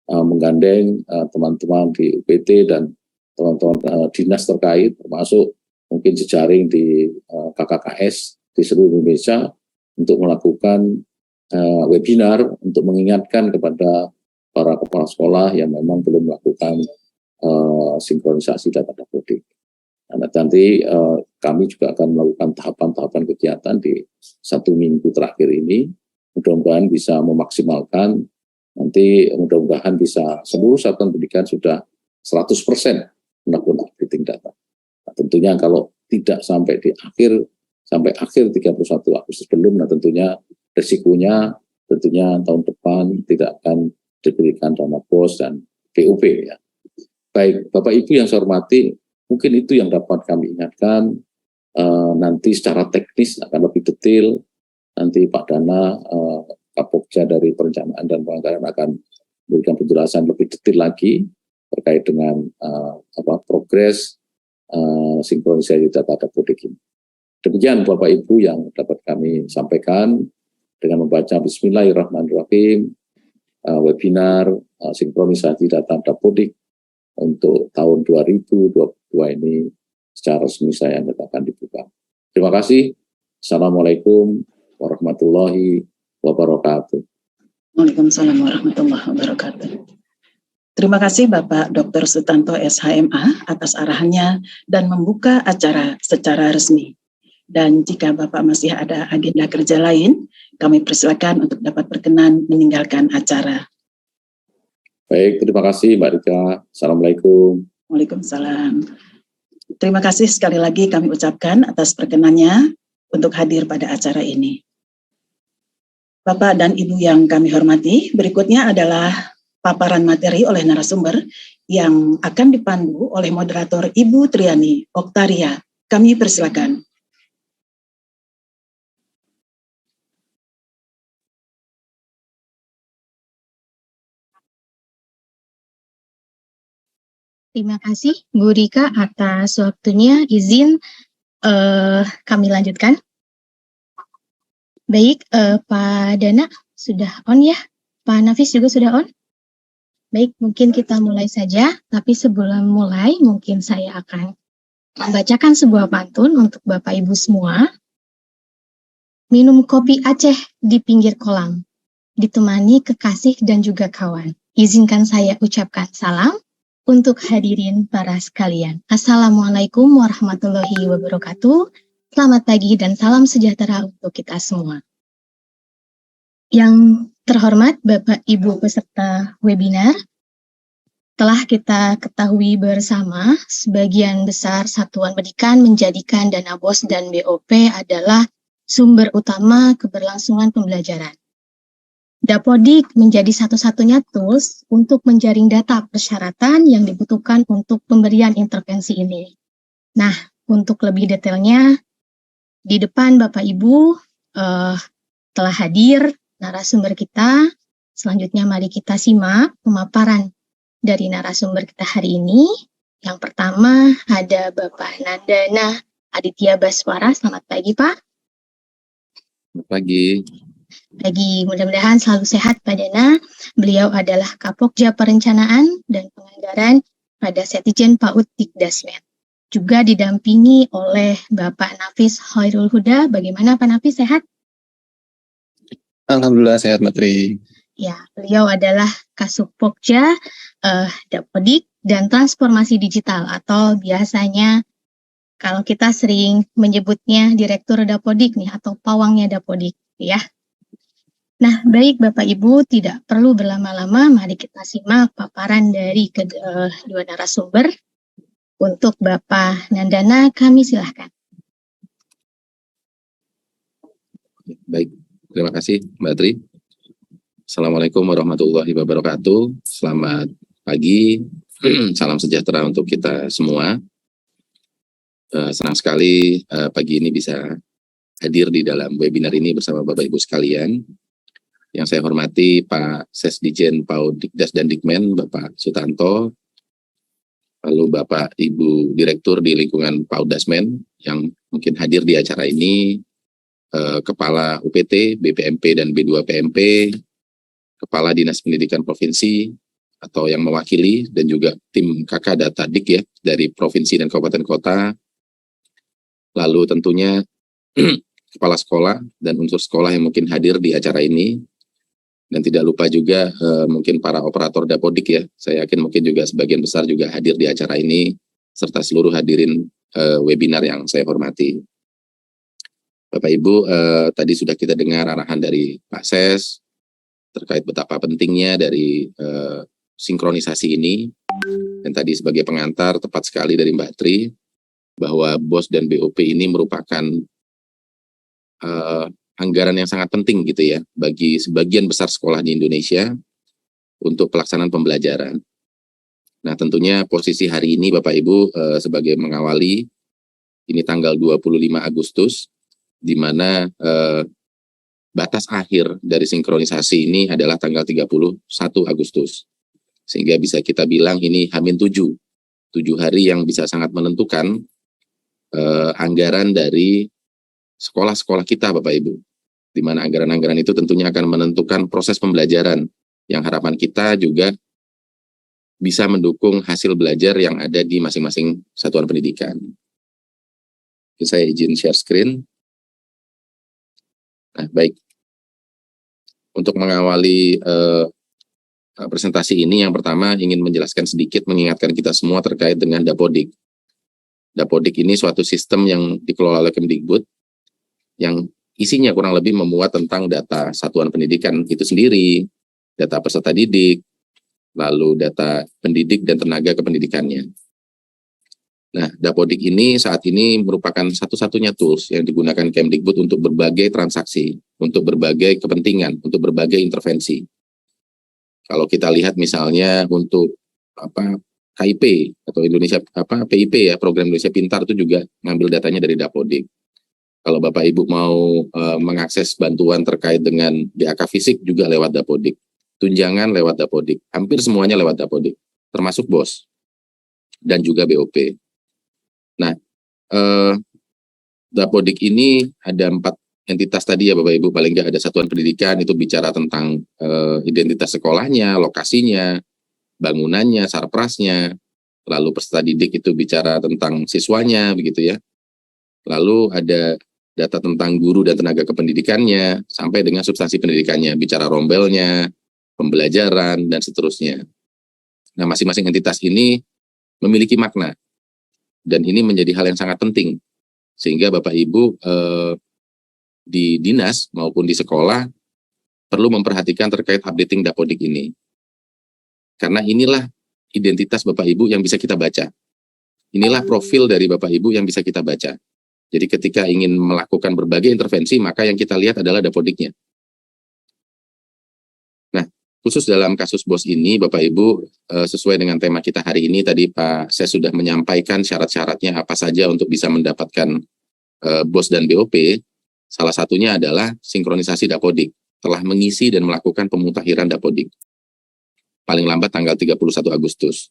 menggandeng teman-teman di UPT dan teman-teman dinas terkait, termasuk mungkin jejaring di KKKS di seluruh Indonesia, untuk melakukan webinar untuk mengingatkan kepada para kepala sekolah yang memang belum melakukan sinkronisasi data Dapodik. Nah, nanti kami juga akan melakukan tahapan-tahapan kegiatan di 1 minggu terakhir ini. Mudah-mudahan bisa memaksimalkan, nanti mudah-mudahan bisa seluruh satuan pendidikan sudah 100% melakukan updating data. Nah, tentunya kalau tidak sampai akhir 31 Agustus belum, nah tentunya risikonya tahun depan tidak akan diberikan dana BOS dan PUP ya. Baik, Bapak Ibu yang saya hormati, mungkin itu yang dapat kami ingatkan. Nanti secara teknis akan lebih detail, nanti Pak Dana, Kapokja dari Perencanaan dan Penganggaran akan memberikan penjelasan lebih detail lagi terkait dengan progres sinkronisasi data Dapodik ini. Demikian Bapak Ibu yang dapat kami sampaikan dengan membaca Bismillahirrahmanirrahim, webinar sinkronisasi data Dapodik untuk tahun 2022 ini secara resmi saya nyatakan dibuka. Terima kasih. Assalamualaikum warahmatullahi wabarakatuh. Waalaikumsalam warahmatullahi wabarakatuh. Terima kasih Bapak Dr. Sutanto SHMA atas arahannya dan membuka acara secara resmi. Dan jika Bapak masih ada agenda kerja lain, kami persilakan untuk dapat berkenan meninggalkan acara. Baik, terima kasih Mbak Rika. Assalamualaikum. Waalaikumsalam. Terima kasih sekali lagi kami ucapkan atas perkenannya untuk hadir pada acara ini. Bapak dan Ibu yang kami hormati, berikutnya adalah paparan materi oleh narasumber yang akan dipandu oleh moderator Ibu Triani Oktaria. Kami persilakan. Terima kasih Bu Rika atas waktunya. Izin kami lanjutkan. Baik, Pak Dana sudah on ya? Pak Nafis juga sudah on? Baik, mungkin kita mulai saja. Tapi sebelum mulai, mungkin saya akan membacakan sebuah pantun untuk Bapak Ibu semua. Minum kopi Aceh di pinggir kolam, ditemani kekasih dan juga kawan. Izinkan saya ucapkan salam untuk hadirin para sekalian. Assalamualaikum warahmatullahi wabarakatuh. Selamat pagi dan salam sejahtera untuk kita semua. Yang terhormat Bapak Ibu peserta webinar, telah kita ketahui bersama, sebagian besar satuan pendidikan menjadikan dana BOS dan BOP adalah sumber utama keberlangsungan pembelajaran. Dapodik menjadi satu-satunya tools untuk menjaring data persyaratan yang dibutuhkan untuk pemberian intervensi ini. Nah, untuk lebih detailnya, di depan Bapak Ibu telah hadir narasumber kita. Selanjutnya mari kita simak pemaparan dari narasumber kita hari ini. Yang pertama ada Bapak Nandana Aditya Baswara. Selamat pagi, Pak. Selamat pagi. Pagi, mudah-mudahan selalu sehat Pak Dana. Beliau adalah Kapokja Perencanaan dan Penganggaran pada Setjen PAUD Dikdasmen. Juga didampingi oleh Bapak Nafis Khairul Huda. Bagaimana Pak Nafis, sehat? Alhamdulillah sehat, Matri. Ya, beliau adalah Kasupokja Dapodik dan Transformasi Digital, atau biasanya kalau kita sering menyebutnya Direktur Dapodik nih, atau pawangnya Dapodik ya. Nah, baik Bapak Ibu, tidak perlu berlama-lama, mari kita simak paparan dari kedua narasumber. Untuk Bapak Nandana, kami silahkan. Baik, terima kasih Mbak Tri. Assalamualaikum warahmatullahi wabarakatuh. Selamat pagi, salam sejahtera untuk kita semua. Senang sekali pagi ini bisa hadir di dalam webinar ini bersama Bapak Ibu sekalian. Yang saya hormati Pak Sesdijen PAUD Dikdas dan Dikmen, Bapak Sutanto, lalu Bapak Ibu Direktur di lingkungan PAUD Dasmen yang mungkin hadir di acara ini, Kepala UPT, BPMP dan B2 PMP, Kepala Dinas Pendidikan Provinsi atau yang mewakili, dan juga tim KK Data Dik ya dari Provinsi dan Kabupaten Kota, lalu tentunya kepala sekolah dan unsur sekolah yang mungkin hadir di acara ini. Dan tidak lupa juga mungkin para operator Dapodik ya. Saya yakin mungkin juga sebagian besar juga hadir di acara ini, serta seluruh hadirin webinar yang saya hormati. Bapak Ibu, tadi sudah kita dengar arahan dari Pak Ses terkait betapa pentingnya dari sinkronisasi ini. Dan tadi sebagai pengantar tepat sekali dari Mbak Tri, bahwa BOS dan BOP ini merupakan anggaran yang sangat penting gitu ya bagi sebagian besar sekolah di Indonesia untuk pelaksanaan pembelajaran. Nah, tentunya posisi hari ini Bapak Ibu sebagai mengawali, ini tanggal 25 Agustus, di mana batas akhir dari sinkronisasi ini adalah tanggal 31 Agustus. Sehingga bisa kita bilang ini H-7, 7 hari yang bisa sangat menentukan anggaran dari sekolah-sekolah kita, Bapak Ibu. Di mana anggaran-anggaran itu tentunya akan menentukan proses pembelajaran yang harapan kita juga bisa mendukung hasil belajar yang ada di masing-masing satuan pendidikan. Saya izin share screen. Nah, baik. Untuk mengawali presentasi ini, yang pertama ingin menjelaskan sedikit, mengingatkan kita semua terkait dengan Dapodik. Dapodik ini suatu sistem yang dikelola oleh Kemdikbud, yang isinya kurang lebih memuat tentang data satuan pendidikan itu sendiri, data peserta didik, lalu data pendidik dan tenaga kependidikannya. Nah, Dapodik ini saat ini merupakan satu-satunya tools yang digunakan Kemdikbud untuk berbagai transaksi, untuk berbagai kepentingan, untuk berbagai intervensi. Kalau kita lihat misalnya untuk KIP atau Indonesia PIP ya, Program Indonesia Pintar, itu juga ngambil datanya dari Dapodik. Kalau Bapak Ibu mau mengakses bantuan terkait dengan BAK fisik juga lewat Dapodik. Tunjangan lewat Dapodik. Hampir semuanya lewat Dapodik, termasuk BOS dan juga BOP. Nah, Dapodik ini ada 4 entitas tadi ya Bapak Ibu, paling nggak ada satuan pendidikan itu bicara tentang identitas sekolahnya, lokasinya, bangunannya, sarprasnya, lalu peserta didik itu bicara tentang siswanya, begitu ya. Lalu ada data tentang guru dan tenaga kependidikannya, sampai dengan substansi pendidikannya, bicara rombelnya, pembelajaran, dan seterusnya. Nah, masing-masing entitas ini memiliki makna, dan ini menjadi hal yang sangat penting, sehingga Bapak Ibu di dinas maupun di sekolah perlu memperhatikan terkait updating Dapodik ini. Karena inilah identitas Bapak Ibu yang bisa kita baca. Inilah profil dari Bapak Ibu yang bisa kita baca. Jadi ketika ingin melakukan berbagai intervensi, maka yang kita lihat adalah Dapodiknya. Nah, khusus dalam kasus BOS ini, Bapak Ibu, sesuai dengan tema kita hari ini, tadi saya sudah menyampaikan syarat-syaratnya apa saja untuk bisa mendapatkan BOS dan BOP. Salah satunya adalah sinkronisasi Dapodik, telah mengisi dan melakukan pemutakhiran Dapodik. Paling lambat tanggal 31 Agustus.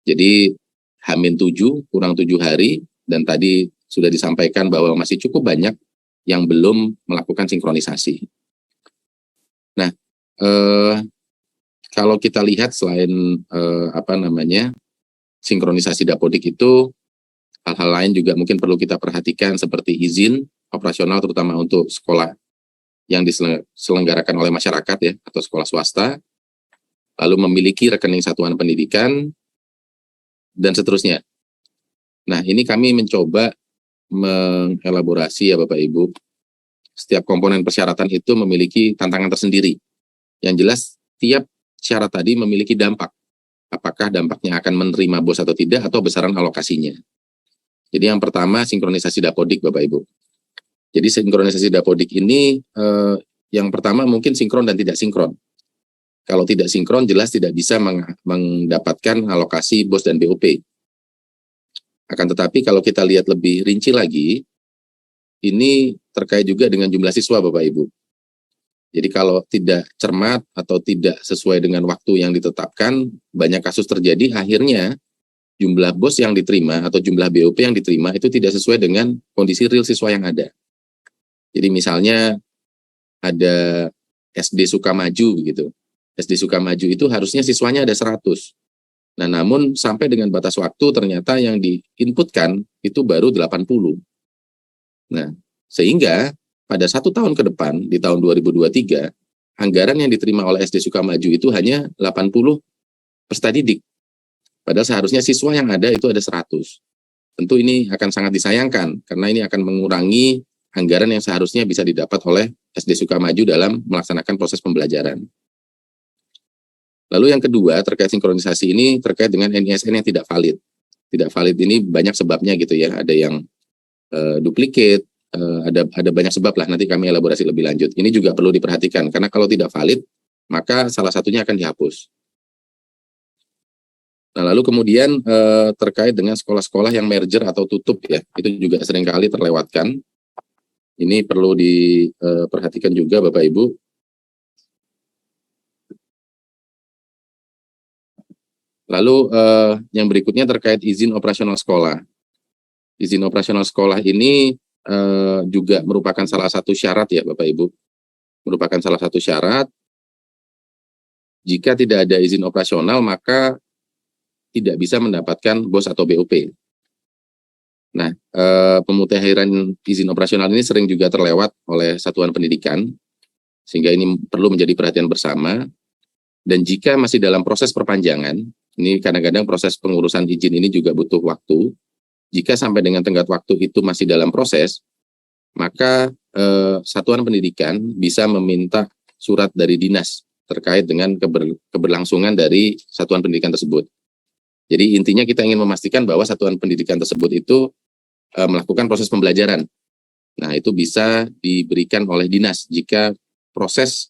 Jadi H-7 kurang 7 hari, dan tadi sudah disampaikan bahwa masih cukup banyak yang belum melakukan sinkronisasi. Nah, kalau kita lihat selain sinkronisasi Dapodik itu, hal-hal lain juga mungkin perlu kita perhatikan seperti izin operasional terutama untuk sekolah yang diselenggarakan oleh masyarakat ya, atau sekolah swasta, lalu memiliki rekening satuan pendidikan, dan seterusnya. Nah, ini kami mencoba mengelaborasi ya Bapak Ibu, setiap komponen persyaratan itu memiliki tantangan tersendiri. Yang jelas, tiap syarat tadi memiliki dampak. Apakah dampaknya akan menerima BOS atau tidak, atau besaran alokasinya. Jadi yang pertama, sinkronisasi Dapodik Bapak Ibu. Jadi sinkronisasi Dapodik ini, yang pertama mungkin sinkron dan tidak sinkron. Kalau tidak sinkron, jelas tidak bisa mendapatkan alokasi BOS dan BOP. Akan tetapi kalau kita lihat lebih rinci lagi, ini terkait juga dengan jumlah siswa Bapak Ibu. Jadi kalau tidak cermat atau tidak sesuai dengan waktu yang ditetapkan, banyak kasus terjadi akhirnya jumlah BOS yang diterima atau jumlah BOP yang diterima itu tidak sesuai dengan kondisi real siswa yang ada. Jadi misalnya ada SD Sukamaju begitu. SD Sukamaju itu harusnya siswanya ada 100. Nah, namun sampai dengan batas waktu ternyata yang diinputkan itu baru 80. Nah, sehingga pada 1 tahun ke depan, di tahun 2023, anggaran yang diterima oleh SD Sukamaju itu hanya 80 peserta didik. Padahal seharusnya siswa yang ada itu ada 100. Tentu ini akan sangat disayangkan, karena ini akan mengurangi anggaran yang seharusnya bisa didapat oleh SD Sukamaju dalam melaksanakan proses pembelajaran. Lalu yang kedua, terkait sinkronisasi ini terkait dengan NISN yang tidak valid. Tidak valid ini banyak sebabnya gitu ya, ada yang duplikat, ada banyak sebab lah, nanti kami elaborasi lebih lanjut. Ini juga perlu diperhatikan, karena kalau tidak valid, maka salah satunya akan dihapus. Nah, lalu kemudian terkait dengan sekolah-sekolah yang merger atau tutup ya, itu juga seringkali terlewatkan. Ini perlu diperhatikan juga Bapak Ibu. Lalu yang berikutnya terkait izin operasional sekolah. Izin operasional sekolah ini juga merupakan salah satu syarat ya Bapak Ibu. Merupakan salah satu syarat. Jika tidak ada izin operasional maka tidak bisa mendapatkan BOS atau BOP. Nah, pemutakhiran izin operasional ini sering juga terlewat oleh satuan pendidikan, sehingga ini perlu menjadi perhatian bersama. Dan jika masih dalam proses perpanjangan, ini kadang-kadang proses pengurusan izin ini juga butuh waktu. Jika sampai dengan tenggat waktu itu masih dalam proses, maka satuan pendidikan bisa meminta surat dari dinas terkait dengan keberlangsungan dari satuan pendidikan tersebut. Jadi intinya kita ingin memastikan bahwa satuan pendidikan tersebut itu melakukan proses pembelajaran. Nah, itu bisa diberikan oleh dinas jika proses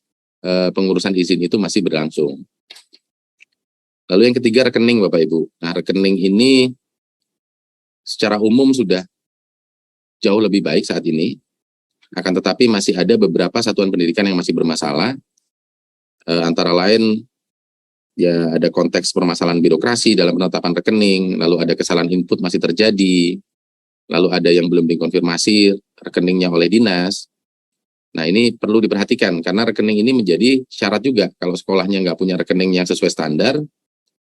pengurusan izin itu masih berlangsung. Lalu yang ketiga, rekening Bapak Ibu. Nah, rekening ini secara umum sudah jauh lebih baik saat ini, akan tetapi masih ada beberapa satuan pendidikan yang masih bermasalah, antara lain ya ada konteks permasalahan birokrasi dalam penetapan rekening, lalu ada kesalahan input masih terjadi, lalu ada yang belum dikonfirmasi rekeningnya oleh dinas. Nah, ini perlu diperhatikan karena rekening ini menjadi syarat juga. Kalau sekolahnya nggak punya rekening yang sesuai standar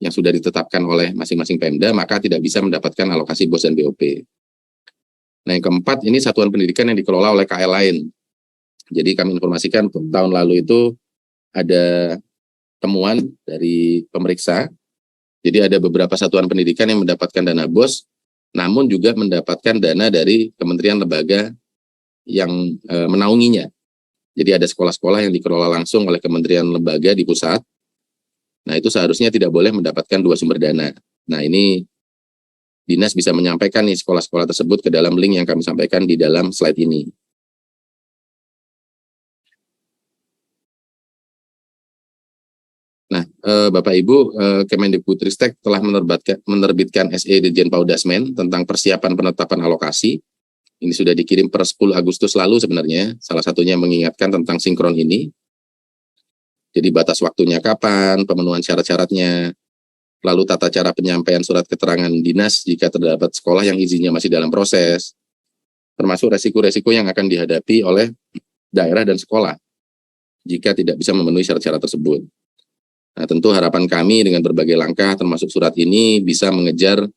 yang sudah ditetapkan oleh masing-masing Pemda, maka tidak bisa mendapatkan alokasi BOS dan BOP. Nah, yang keempat, ini satuan pendidikan yang dikelola oleh KL lain. Jadi kami informasikan tahun lalu itu ada temuan dari pemeriksa. Jadi ada beberapa satuan pendidikan yang mendapatkan dana BOS, namun juga mendapatkan dana dari kementerian lembaga yang menaunginya. Jadi ada sekolah-sekolah yang dikelola langsung oleh kementerian lembaga di pusat. Nah, itu seharusnya tidak boleh mendapatkan dua sumber dana. Nah, ini dinas bisa menyampaikan nih sekolah-sekolah tersebut ke dalam link yang kami sampaikan di dalam slide ini. Nah, Bapak Ibu, Kemendikbudristek telah menerbitkan SE Dirjen Paudasmen tentang persiapan penetapan alokasi. Ini sudah dikirim per 10 Agustus lalu sebenarnya, salah satunya mengingatkan tentang sinkron ini. Jadi batas waktunya kapan, pemenuhan syarat-syaratnya, lalu tata cara penyampaian surat keterangan dinas jika terdapat sekolah yang izinnya masih dalam proses, termasuk resiko-resiko yang akan dihadapi oleh daerah dan sekolah jika tidak bisa memenuhi syarat-syarat tersebut. Nah, tentu harapan kami dengan berbagai langkah termasuk surat ini bisa mengejar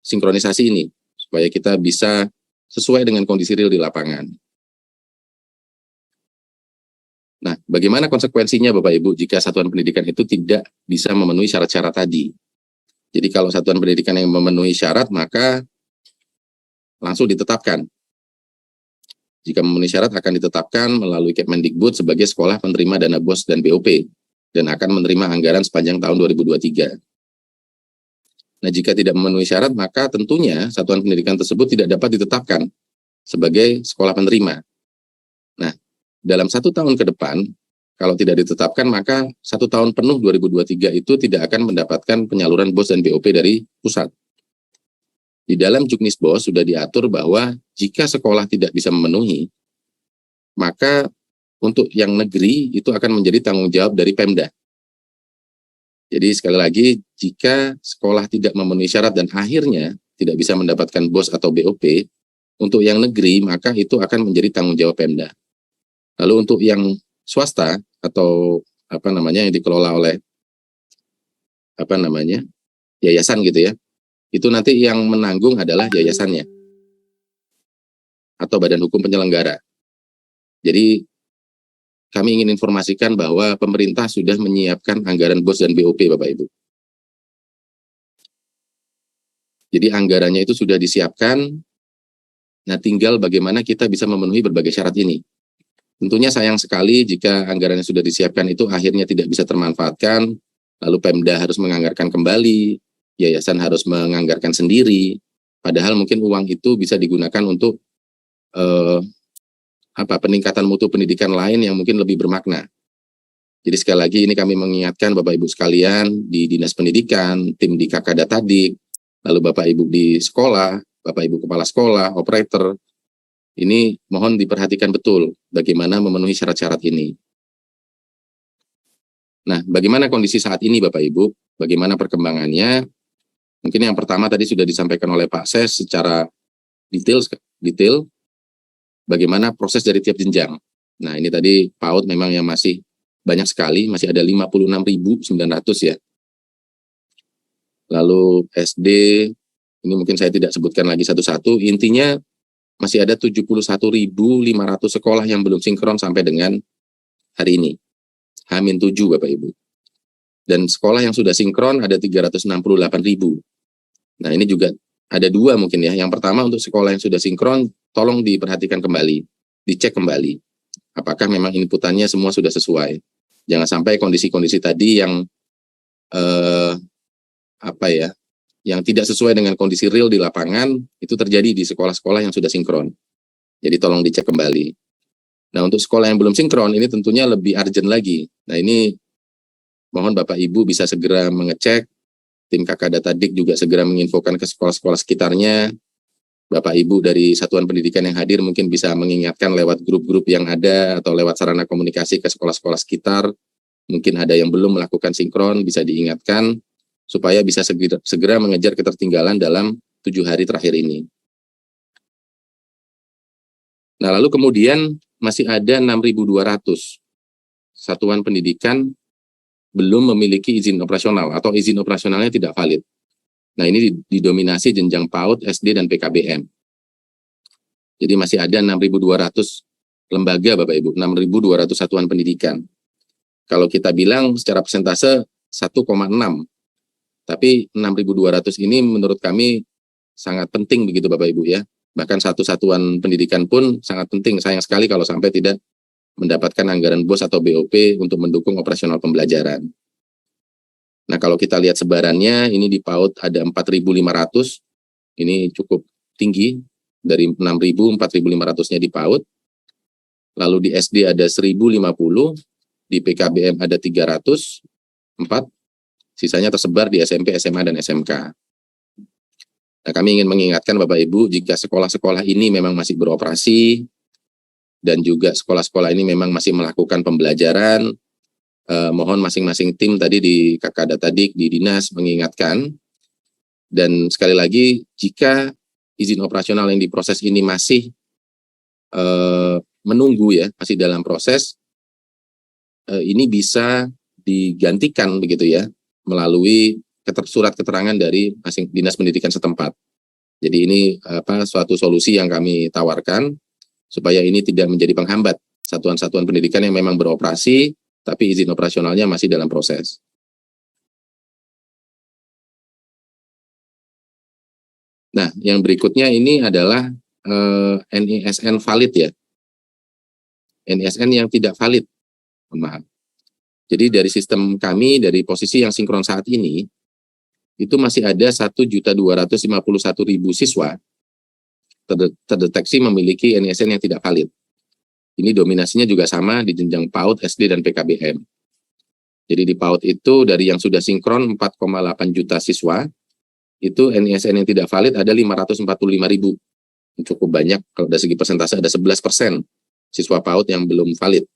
sinkronisasi ini supaya kita bisa sesuai dengan kondisi real di lapangan. Nah, bagaimana konsekuensinya Bapak Ibu jika satuan pendidikan itu tidak bisa memenuhi syarat-syarat tadi? Jadi kalau satuan pendidikan yang memenuhi syarat maka langsung ditetapkan. Jika memenuhi syarat akan ditetapkan melalui Kemendikbud sebagai sekolah penerima dana BOS dan BOP dan akan menerima anggaran sepanjang tahun 2023. Nah, jika tidak memenuhi syarat maka tentunya satuan pendidikan tersebut tidak dapat ditetapkan sebagai sekolah penerima. Nah, dalam 1 tahun ke depan, kalau tidak ditetapkan maka 1 tahun penuh 2023 itu tidak akan mendapatkan penyaluran BOS dan BOP dari pusat. Di dalam Juknis BOS sudah diatur bahwa jika sekolah tidak bisa memenuhi, maka untuk yang negeri itu akan menjadi tanggung jawab dari Pemda. Jadi sekali lagi, jika sekolah tidak memenuhi syarat dan akhirnya tidak bisa mendapatkan BOS atau BOP, untuk yang negeri maka itu akan menjadi tanggung jawab Pemda. Lalu untuk yang swasta atau yang dikelola oleh yayasan gitu ya, itu nanti yang menanggung adalah yayasannya atau badan hukum penyelenggara. Jadi kami ingin informasikan bahwa pemerintah sudah menyiapkan anggaran BOS dan BOP Bapak Ibu. Jadi anggarannya itu sudah disiapkan, nah tinggal bagaimana kita bisa memenuhi berbagai syarat ini. Tentunya sayang sekali jika anggarannya sudah disiapkan itu akhirnya tidak bisa termanfaatkan, lalu Pemda harus menganggarkan kembali, yayasan harus menganggarkan sendiri, padahal mungkin uang itu bisa digunakan untuk peningkatan mutu pendidikan lain yang mungkin lebih bermakna. Jadi sekali lagi ini kami mengingatkan Bapak Ibu sekalian di Dinas Pendidikan, tim di Kakada Tadik, lalu Bapak Ibu di sekolah, Bapak Ibu kepala sekolah, operator, ini mohon diperhatikan betul bagaimana memenuhi syarat-syarat ini. Nah, bagaimana kondisi saat ini Bapak Ibu? Bagaimana perkembangannya? Mungkin yang pertama tadi sudah disampaikan oleh Pak Ses secara detail bagaimana proses dari tiap jenjang. Nah, ini tadi PAUD memang yang masih banyak sekali, masih ada 56.900 ya. Lalu SD, ini mungkin saya tidak sebutkan lagi satu-satu, intinya masih ada 71.500 sekolah yang belum sinkron sampai dengan hari ini. H-7 Bapak Ibu. Dan sekolah yang sudah sinkron ada 368.000. Nah, ini juga ada dua mungkin ya. Yang pertama untuk sekolah yang sudah sinkron, tolong diperhatikan kembali, dicek kembali. Apakah memang inputannya semua sudah sesuai. Jangan sampai kondisi-kondisi tadi yang yang tidak sesuai dengan kondisi real di lapangan itu terjadi di sekolah-sekolah yang sudah sinkron. Jadi tolong dicek kembali. Nah, untuk sekolah yang belum sinkron ini tentunya lebih urgent lagi. Nah, ini mohon Bapak Ibu bisa segera mengecek, tim Kakak Data Dik juga segera menginfokan ke sekolah-sekolah sekitarnya. Bapak Ibu dari satuan pendidikan yang hadir mungkin bisa mengingatkan lewat grup-grup yang ada atau lewat sarana komunikasi ke sekolah-sekolah sekitar. Mungkin ada yang belum melakukan sinkron, bisa diingatkan supaya bisa segera mengejar ketertinggalan dalam 7 hari terakhir ini. Nah, lalu kemudian masih ada 6.200 satuan pendidikan belum memiliki izin operasional atau izin operasionalnya tidak valid. Nah, ini didominasi jenjang PAUD, SD, dan PKBM. Jadi masih ada 6.200 lembaga Bapak Ibu, 6.200 satuan pendidikan. Kalau kita bilang secara persentase 1,6, tapi 6.200 ini menurut kami sangat penting begitu Bapak Ibu ya. Bahkan satu satuan pendidikan pun sangat penting. Sayang sekali kalau sampai tidak mendapatkan anggaran BOS atau BOP untuk mendukung operasional pembelajaran. Nah, kalau kita lihat sebarannya, ini di PAUD ada 4.500, ini cukup tinggi, dari 6.000, 4.500-nya di PAUD. Lalu di SD ada 1.050, di PKBM ada 304, sisanya tersebar di SMP, SMA, dan SMK. Nah, kami ingin mengingatkan Bapak Ibu, jika sekolah-sekolah ini memang masih beroperasi, dan juga sekolah-sekolah ini memang masih melakukan pembelajaran, mohon masing-masing tim tadi di Kakak Data Dik, di Dinas mengingatkan. Dan sekali lagi, jika izin operasional yang diproses ini masih menunggu ya, masih dalam proses, ini bisa digantikan begitu ya, melalui surat keterangan dari dinas pendidikan setempat. Jadi ini suatu solusi yang kami tawarkan supaya ini tidak menjadi penghambat satuan-satuan pendidikan yang memang beroperasi tapi izin operasionalnya masih dalam proses. Nah, yang berikutnya ini adalah NISN valid ya. NISN yang tidak valid. Maaf. Jadi dari sistem kami, dari posisi yang sinkron saat ini, itu masih ada 1.251.000 siswa terdeteksi memiliki NISN yang tidak valid. Ini dominasinya juga sama di jenjang PAUD, SD, dan PKBM. Jadi di PAUD itu dari yang sudah sinkron 4,8 juta siswa, itu NISN yang tidak valid ada 545.000. Cukup banyak, kalau dari segi persentase ada 11% siswa PAUD yang belum valid.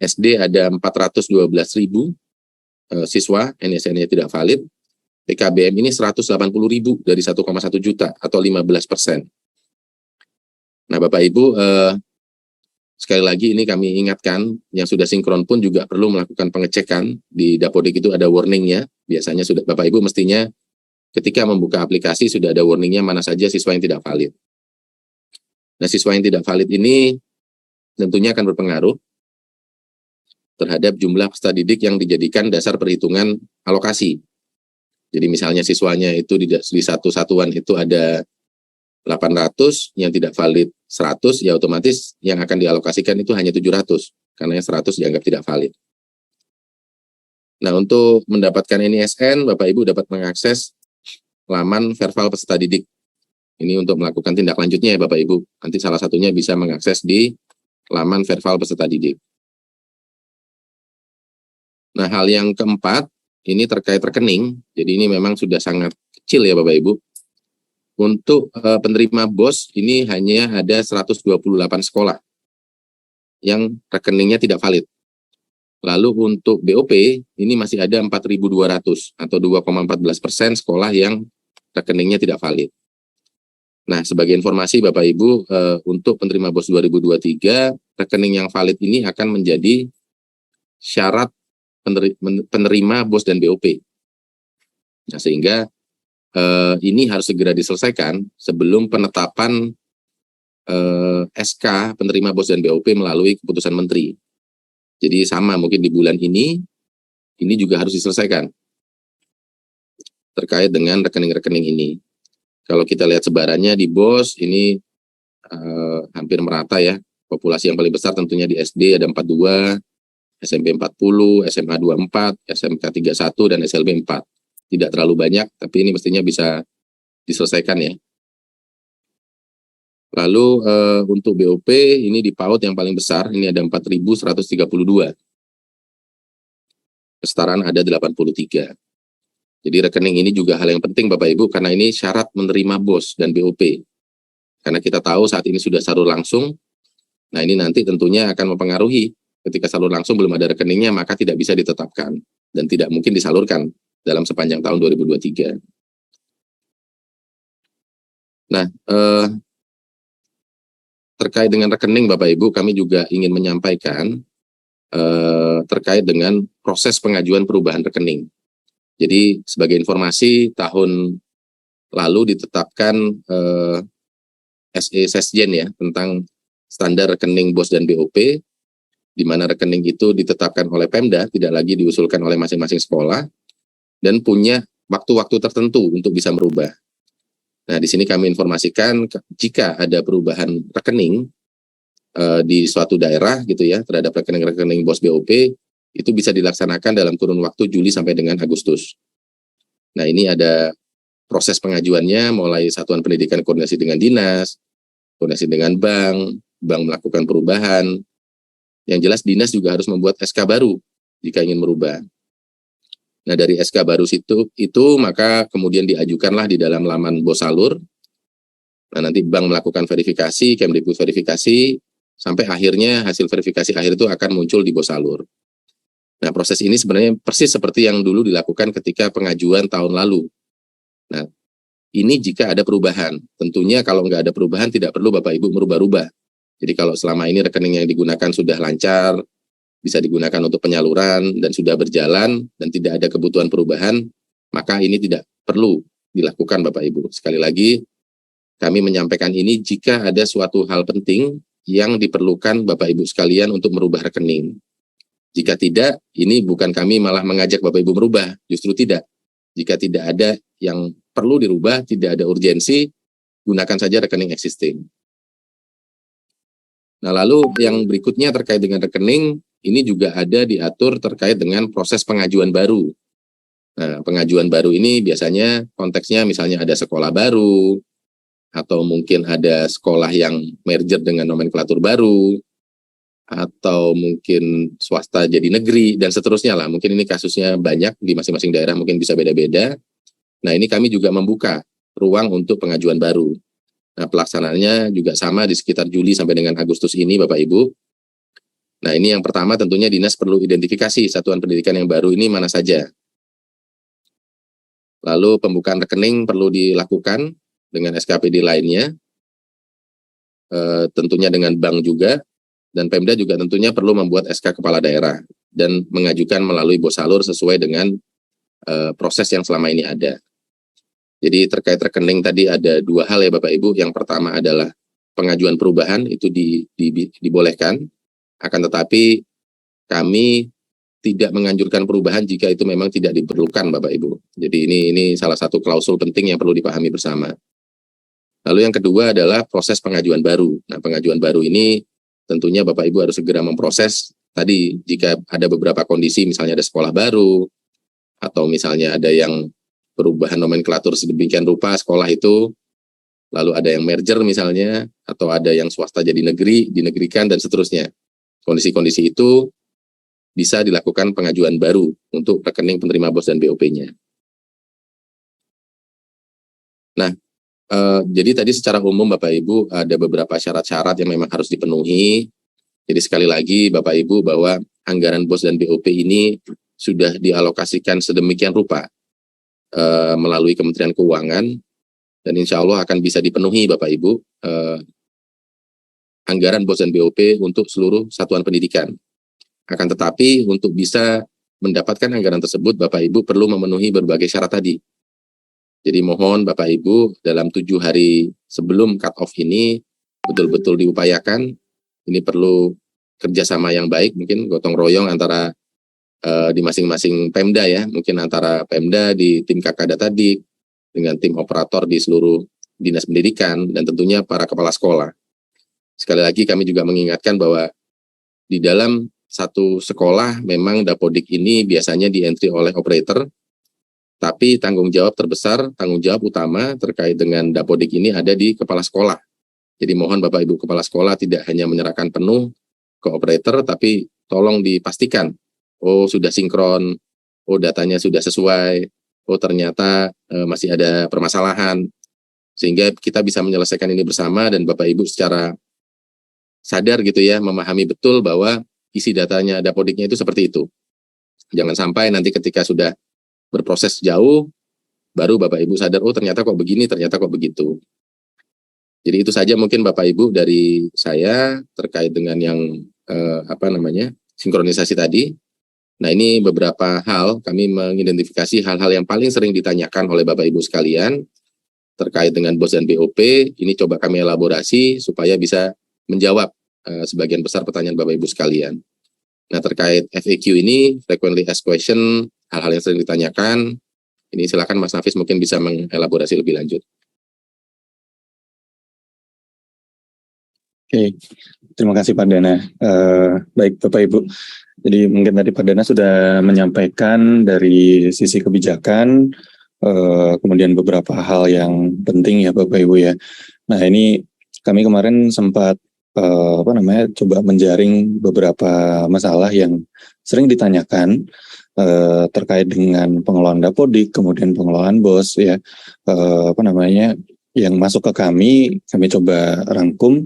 SD ada 412.000 siswa NISN-nya tidak valid. PKBM ini 180.000 dari 1,1 juta atau 15%. Nah, Bapak Ibu, sekali lagi ini kami ingatkan, yang sudah sinkron pun juga perlu melakukan pengecekan. Di Dapodik itu ada warningnya, biasanya sudah Bapak Ibu mestinya ketika membuka aplikasi sudah ada warningnya mana saja siswa yang tidak valid. Nah, siswa yang tidak valid ini tentunya akan berpengaruh terhadap jumlah peserta didik yang dijadikan dasar perhitungan alokasi. Jadi misalnya siswanya itu di satu satuan itu ada 800, yang tidak valid 100, ya otomatis yang akan dialokasikan itu hanya 700, karena yang 100 dianggap tidak valid. Nah, untuk mendapatkan NISN, Bapak Ibu dapat mengakses laman Verval peserta didik. Ini untuk melakukan tindak lanjutnya ya Bapak Ibu. Nanti salah satunya bisa mengakses di laman Verval peserta didik. Nah, hal yang keempat, ini terkait rekening. Jadi ini memang sudah sangat kecil ya Bapak Ibu. Untuk penerima BOS, ini hanya ada 128 sekolah yang rekeningnya tidak valid. Lalu untuk BOP ini masih ada 4.200 atau 2,14% sekolah yang rekeningnya tidak valid. Nah, sebagai informasi Bapak Ibu, untuk penerima BOS 2023, rekening yang valid ini akan menjadi syarat penerima BOS dan BOP. Nah, sehingga ini harus segera diselesaikan sebelum penetapan SK penerima BOS dan BOP melalui keputusan Menteri. Jadi sama mungkin di bulan ini juga harus diselesaikan terkait dengan rekening-rekening ini. Kalau kita lihat sebarannya di BOS ini hampir merata ya. Populasi yang paling besar tentunya di SD ada 42, SMP 40, SMA 24, SMK 31, dan SLB 4. Tidak terlalu banyak, tapi ini mestinya bisa diselesaikan ya. Lalu untuk BOP ini di PAUD yang paling besar, ini ada 4.132. Kesetaraan ada 83. Jadi rekening ini juga hal yang penting Bapak Ibu, karena ini syarat menerima BOS dan BOP. Karena kita tahu saat ini sudah salur langsung, nah ini nanti tentunya akan mempengaruhi ketika salur langsung belum ada rekeningnya, maka tidak bisa ditetapkan dan tidak mungkin disalurkan dalam sepanjang tahun 2023. Nah, terkait dengan rekening Bapak Ibu, kami juga ingin menyampaikan terkait dengan proses pengajuan perubahan rekening. Jadi sebagai informasi, tahun lalu ditetapkan SE Sesjen ya, tentang standar rekening BOS dan BOP, di mana rekening itu ditetapkan oleh Pemda, tidak lagi diusulkan oleh masing-masing sekolah, dan punya waktu-waktu tertentu untuk bisa merubah. Nah, di sini kami informasikan jika ada perubahan rekening di suatu daerah gitu ya, terhadap rekening-rekening BOS BOP, itu bisa dilaksanakan dalam kurun waktu Juli sampai dengan Agustus. Nah, ini ada proses pengajuannya, mulai satuan pendidikan koordinasi dengan dinas, koordinasi dengan bank melakukan perubahan. Yang jelas dinas juga harus membuat SK baru jika ingin merubah. Nah, dari SK baru itu maka kemudian diajukanlah di dalam laman BOSalur. Nah, nanti bank melakukan verifikasi, Kemdikbud verifikasi, sampai akhirnya hasil verifikasi akhir itu akan muncul di BOSalur. Nah, proses ini sebenarnya persis seperti yang dulu dilakukan ketika pengajuan tahun lalu. Nah, ini jika ada perubahan. Tentunya kalau nggak ada perubahan tidak perlu Bapak Ibu merubah-rubah. Jadi kalau selama ini rekening yang digunakan sudah lancar, bisa digunakan untuk penyaluran dan sudah berjalan dan tidak ada kebutuhan perubahan, maka ini tidak perlu dilakukan Bapak Ibu. Sekali lagi, kami menyampaikan ini jika ada suatu hal penting yang diperlukan Bapak Ibu sekalian untuk merubah rekening. Jika tidak, ini bukan kami malah mengajak Bapak Ibu merubah, justru tidak. Jika tidak ada yang perlu dirubah, tidak ada urgensi, gunakan saja rekening existing. Nah, lalu yang berikutnya terkait dengan rekening, ini juga ada diatur terkait dengan proses pengajuan baru. Nah, pengajuan baru ini biasanya konteksnya misalnya ada sekolah baru, atau mungkin ada sekolah yang merger dengan nomenklatur baru, atau mungkin swasta jadi negeri, dan seterusnya lah. Mungkin ini kasusnya banyak di masing-masing daerah, mungkin bisa beda-beda. Nah, ini kami juga membuka ruang untuk pengajuan baru. Nah, pelaksanaannya juga sama di sekitar Juli sampai dengan Agustus ini, Bapak Ibu. Nah, ini yang pertama tentunya dinas perlu identifikasi satuan pendidikan yang baru ini mana saja. Lalu pembukaan rekening perlu dilakukan dengan SKPD lainnya, tentunya dengan bank juga, dan Pemda juga tentunya perlu membuat SK kepala daerah dan mengajukan melalui BOSalur sesuai dengan proses yang selama ini ada. Jadi terkait rekening tadi ada dua hal ya Bapak Ibu. Yang pertama adalah pengajuan perubahan itu dibolehkan, akan tetapi kami tidak menganjurkan perubahan jika itu memang tidak diperlukan Bapak Ibu. Jadi ini salah satu klausul penting yang perlu dipahami bersama. Lalu yang kedua adalah proses pengajuan baru. Nah, pengajuan baru ini tentunya Bapak Ibu harus segera memproses tadi jika ada beberapa kondisi, misalnya ada sekolah baru, atau misalnya ada yang perubahan nomenklatur sedemikian rupa sekolah itu, lalu ada yang merger misalnya, atau ada yang swasta jadi negeri, dinegrikan, dan seterusnya. Kondisi-kondisi itu bisa dilakukan pengajuan baru untuk rekening penerima BOS dan BOP-nya. Nah, jadi tadi secara umum Bapak Ibu ada beberapa syarat-syarat yang memang harus dipenuhi. Jadi sekali lagi Bapak Ibu bahwa anggaran BOS dan BOP ini sudah dialokasikan sedemikian rupa melalui Kementerian Keuangan, dan insya Allah akan bisa dipenuhi Bapak Ibu anggaran BOS dan BOP untuk seluruh satuan pendidikan. Akan tetapi untuk bisa mendapatkan anggaran tersebut, Bapak Ibu perlu memenuhi berbagai syarat tadi. Jadi mohon Bapak Ibu dalam 7 hari sebelum cut-off ini betul-betul diupayakan. Ini perlu kerjasama yang baik, mungkin gotong royong antara di masing-masing Pemda ya, mungkin antara Pemda di tim Kakada tadi dengan tim operator di seluruh dinas pendidikan dan tentunya para kepala sekolah. Sekali lagi kami juga mengingatkan bahwa di dalam satu sekolah memang Dapodik ini biasanya di-entry oleh operator, tapi tanggung jawab terbesar, tanggung jawab utama terkait dengan Dapodik ini ada di kepala sekolah. Jadi mohon Bapak Ibu kepala sekolah tidak hanya menyerahkan penuh ke operator, tapi tolong dipastikan, oh sudah sinkron, oh datanya sudah sesuai, oh ternyata masih ada permasalahan, sehingga kita bisa menyelesaikan ini bersama dan Bapak Ibu secara sadar gitu ya, memahami betul bahwa isi datanya Dapodiknya itu seperti itu. Jangan sampai nanti ketika sudah berproses jauh, baru Bapak Ibu sadar, oh ternyata kok begini, ternyata kok begitu. Jadi itu saja mungkin Bapak Ibu dari saya terkait dengan yang sinkronisasi tadi. Nah ini beberapa hal, kami mengidentifikasi hal-hal yang paling sering ditanyakan oleh Bapak Ibu sekalian terkait dengan BOS dan BOP. Ini coba kami elaborasi supaya bisa menjawab sebagian besar pertanyaan Bapak Ibu sekalian. Nah terkait FAQ ini, frequently asked question, hal-hal yang sering ditanyakan, ini silakan Mas Nafis mungkin bisa mengelaborasi lebih lanjut. Oke, terima kasih Pak Dana. Baik Bapak Ibu, jadi mungkin tadi Pak Dana sudah menyampaikan dari sisi kebijakan, kemudian beberapa hal yang penting ya Bapak Ibu ya. Nah ini kami kemarin sempat coba menjaring beberapa masalah yang sering ditanyakan terkait dengan pengelolaan Dapodik, kemudian pengelolaan BOS ya, yang masuk ke kami coba rangkum.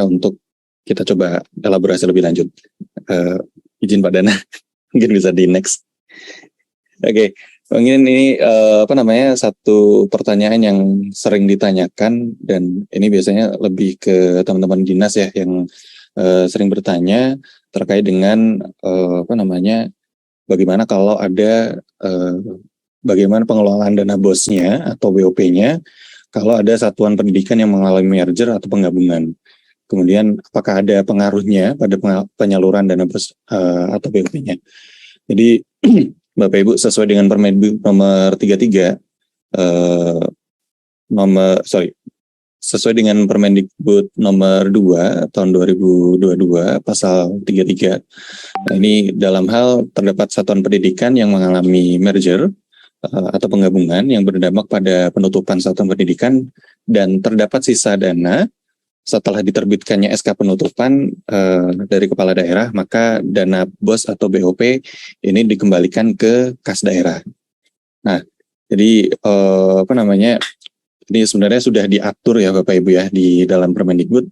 Untuk kita coba elaborasi lebih lanjut. Izin Pak Dana, mungkin bisa di next. Oke, mungkin ini satu pertanyaan yang sering ditanyakan dan ini biasanya lebih ke teman-teman dinas ya yang sering bertanya terkait dengan bagaimana kalau ada bagaimana pengelolaan dana BOS-nya atau BOP-nya kalau ada satuan pendidikan yang mengalami merger atau penggabungan. Kemudian apakah ada pengaruhnya pada penyaluran dana BOS atau BOP-nya. Jadi Bapak Ibu sesuai dengan Permendikbud nomor 33 sesuai dengan Permendikbud nomor 2 tahun 2022 pasal 33. Nah, ini dalam hal terdapat satuan pendidikan yang mengalami merger atau penggabungan yang berdampak pada penutupan satuan pendidikan dan terdapat sisa dana setelah diterbitkannya SK penutupan dari kepala daerah, maka dana BOS atau BOP ini dikembalikan ke kas daerah. Nah, jadi ini sebenarnya sudah diatur ya Bapak Ibu ya di dalam Permendikbud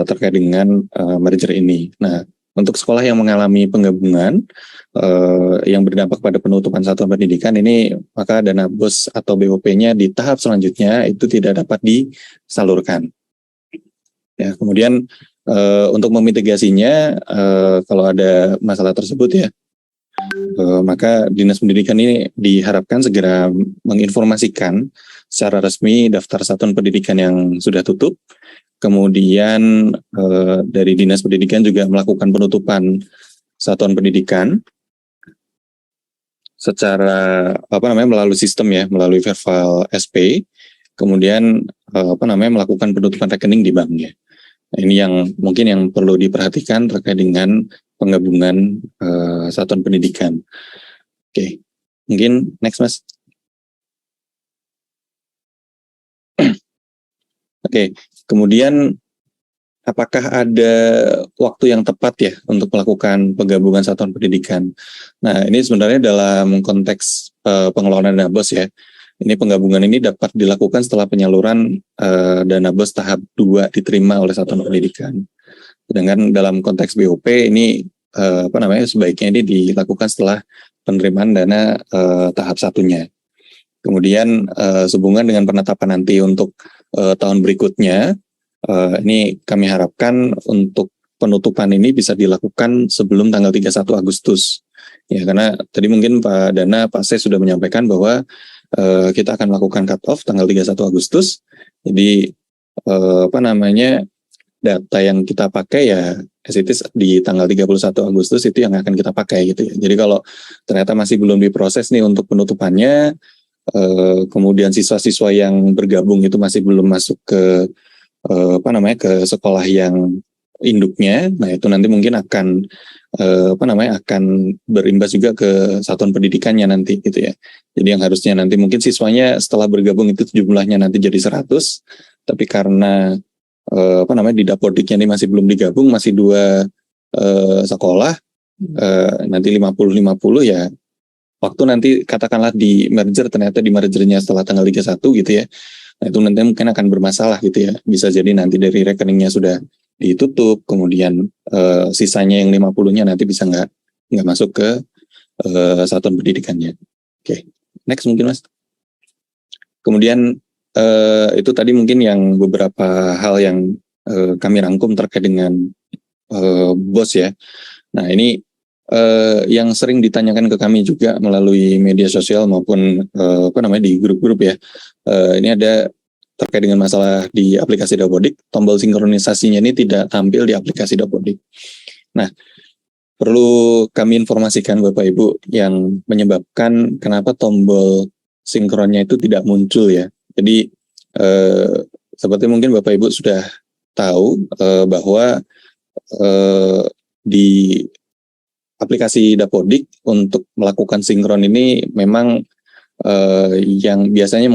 terkait dengan merger ini. Nah, untuk sekolah yang mengalami penggabungan yang berdampak pada penutupan satuan pendidikan ini, maka dana BOS atau BOP-nya di tahap selanjutnya itu tidak dapat disalurkan. Ya, kemudian untuk memitigasinya, kalau ada masalah tersebut ya, maka Dinas Pendidikan ini diharapkan segera menginformasikan secara resmi daftar satuan pendidikan yang sudah tutup. Kemudian dari Dinas Pendidikan juga melakukan penutupan satuan pendidikan secara melalui sistem ya, melalui Verval SP. Kemudian melakukan penutupan rekening di banknya. Nah, ini yang mungkin yang perlu diperhatikan terkait dengan penggabungan satuan pendidikan. Oke, mungkin next Mas. Oke, kemudian apakah ada waktu yang tepat ya untuk melakukan penggabungan satuan pendidikan? Nah, ini sebenarnya dalam konteks pengelolaan dana BOS ya. Ini penggabungan ini dapat dilakukan setelah penyaluran dana BOS tahap 2 diterima oleh satuan pendidikan. Sedangkan dalam konteks BOP ini sebaiknya ini dilakukan setelah penerimaan dana tahap satunya. Kemudian sehubungan dengan penetapan nanti untuk tahun berikutnya, ini kami harapkan untuk penutupan ini bisa dilakukan sebelum tanggal 31 Agustus. Ya, karena tadi mungkin Pak Dana, Pak Se sudah menyampaikan bahwa kita akan melakukan cut-off tanggal 31 Agustus. Jadi data yang kita pakai ya as it is di tanggal 31 Agustus itu yang akan kita pakai gitu ya. Jadi kalau ternyata masih belum diproses nih untuk penutupannya, kemudian siswa-siswa yang bergabung itu masih belum masuk ke ke sekolah yang induknya, nah itu nanti mungkin akan akan berimbas juga ke satuan pendidikannya nanti gitu ya. Jadi yang harusnya nanti mungkin siswanya setelah bergabung itu jumlahnya nanti jadi 100, tapi karena di Dapordiknya ini masih belum digabung, masih 2 sekolah, nanti 50-50 ya. Waktu nanti katakanlah di merger, ternyata di mergernya setelah tanggal 31 gitu ya. Nah itu nanti mungkin akan bermasalah gitu ya. Bisa jadi nanti dari rekeningnya sudah ditutup, kemudian sisanya yang 50-nya nanti bisa nggak masuk ke satuan pendidikannya. Oke, next mungkin Mas. Kemudian itu tadi mungkin yang beberapa hal yang kami rangkum terkait dengan BOS ya. Nah ini yang sering ditanyakan ke kami juga melalui media sosial maupun di grup-grup ya. Ini ada terkait dengan masalah di aplikasi Dapodik, tombol sinkronisasinya ini tidak tampil di aplikasi Dapodik. Nah, perlu kami informasikan Bapak Ibu yang menyebabkan kenapa tombol sinkronnya itu tidak muncul ya. Jadi seperti mungkin Bapak Ibu sudah tahu bahwa di aplikasi Dapodik untuk melakukan sinkron ini memang yang biasanya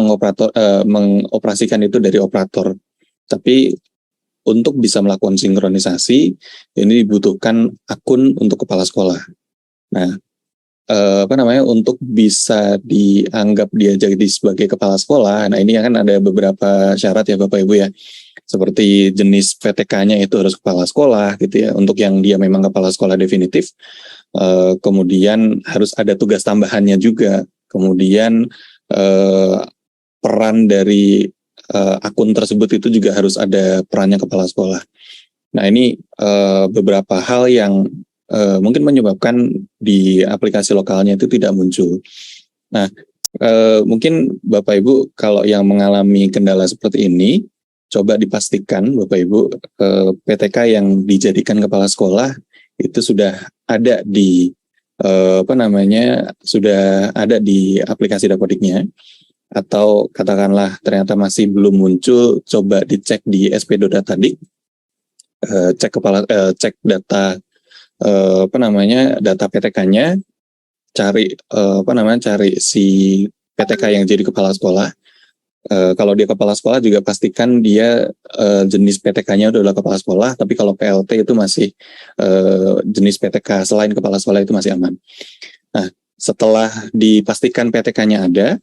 mengoperasikan itu dari operator. Tapi untuk bisa melakukan sinkronisasi ini dibutuhkan akun untuk kepala sekolah. Nah, untuk bisa dianggap dia jadi sebagai kepala sekolah, nah ini kan ada beberapa syarat ya Bapak Ibu ya, seperti jenis PTK-nya itu harus kepala sekolah gitu ya, untuk yang dia memang kepala sekolah definitif, kemudian harus ada tugas tambahannya juga, kemudian peran dari akun tersebut itu juga harus ada perannya kepala sekolah. Nah ini beberapa hal yang mungkin menyebabkan di aplikasi lokalnya itu tidak muncul. Nah, mungkin Bapak Ibu kalau yang mengalami kendala seperti ini, coba dipastikan Bapak Ibu PTK yang dijadikan kepala sekolah itu sudah ada di sudah ada di aplikasi Dapodiknya, atau katakanlah ternyata masih belum muncul, coba dicek di sp.datadik, cek data data PTK-nya, cari cari si PTK yang jadi kepala sekolah. Kalau dia kepala sekolah juga pastikan dia jenis PTK-nya adalah kepala sekolah, tapi kalau PLT itu masih jenis PTK selain kepala sekolah itu masih aman. Nah, setelah dipastikan PTK-nya ada,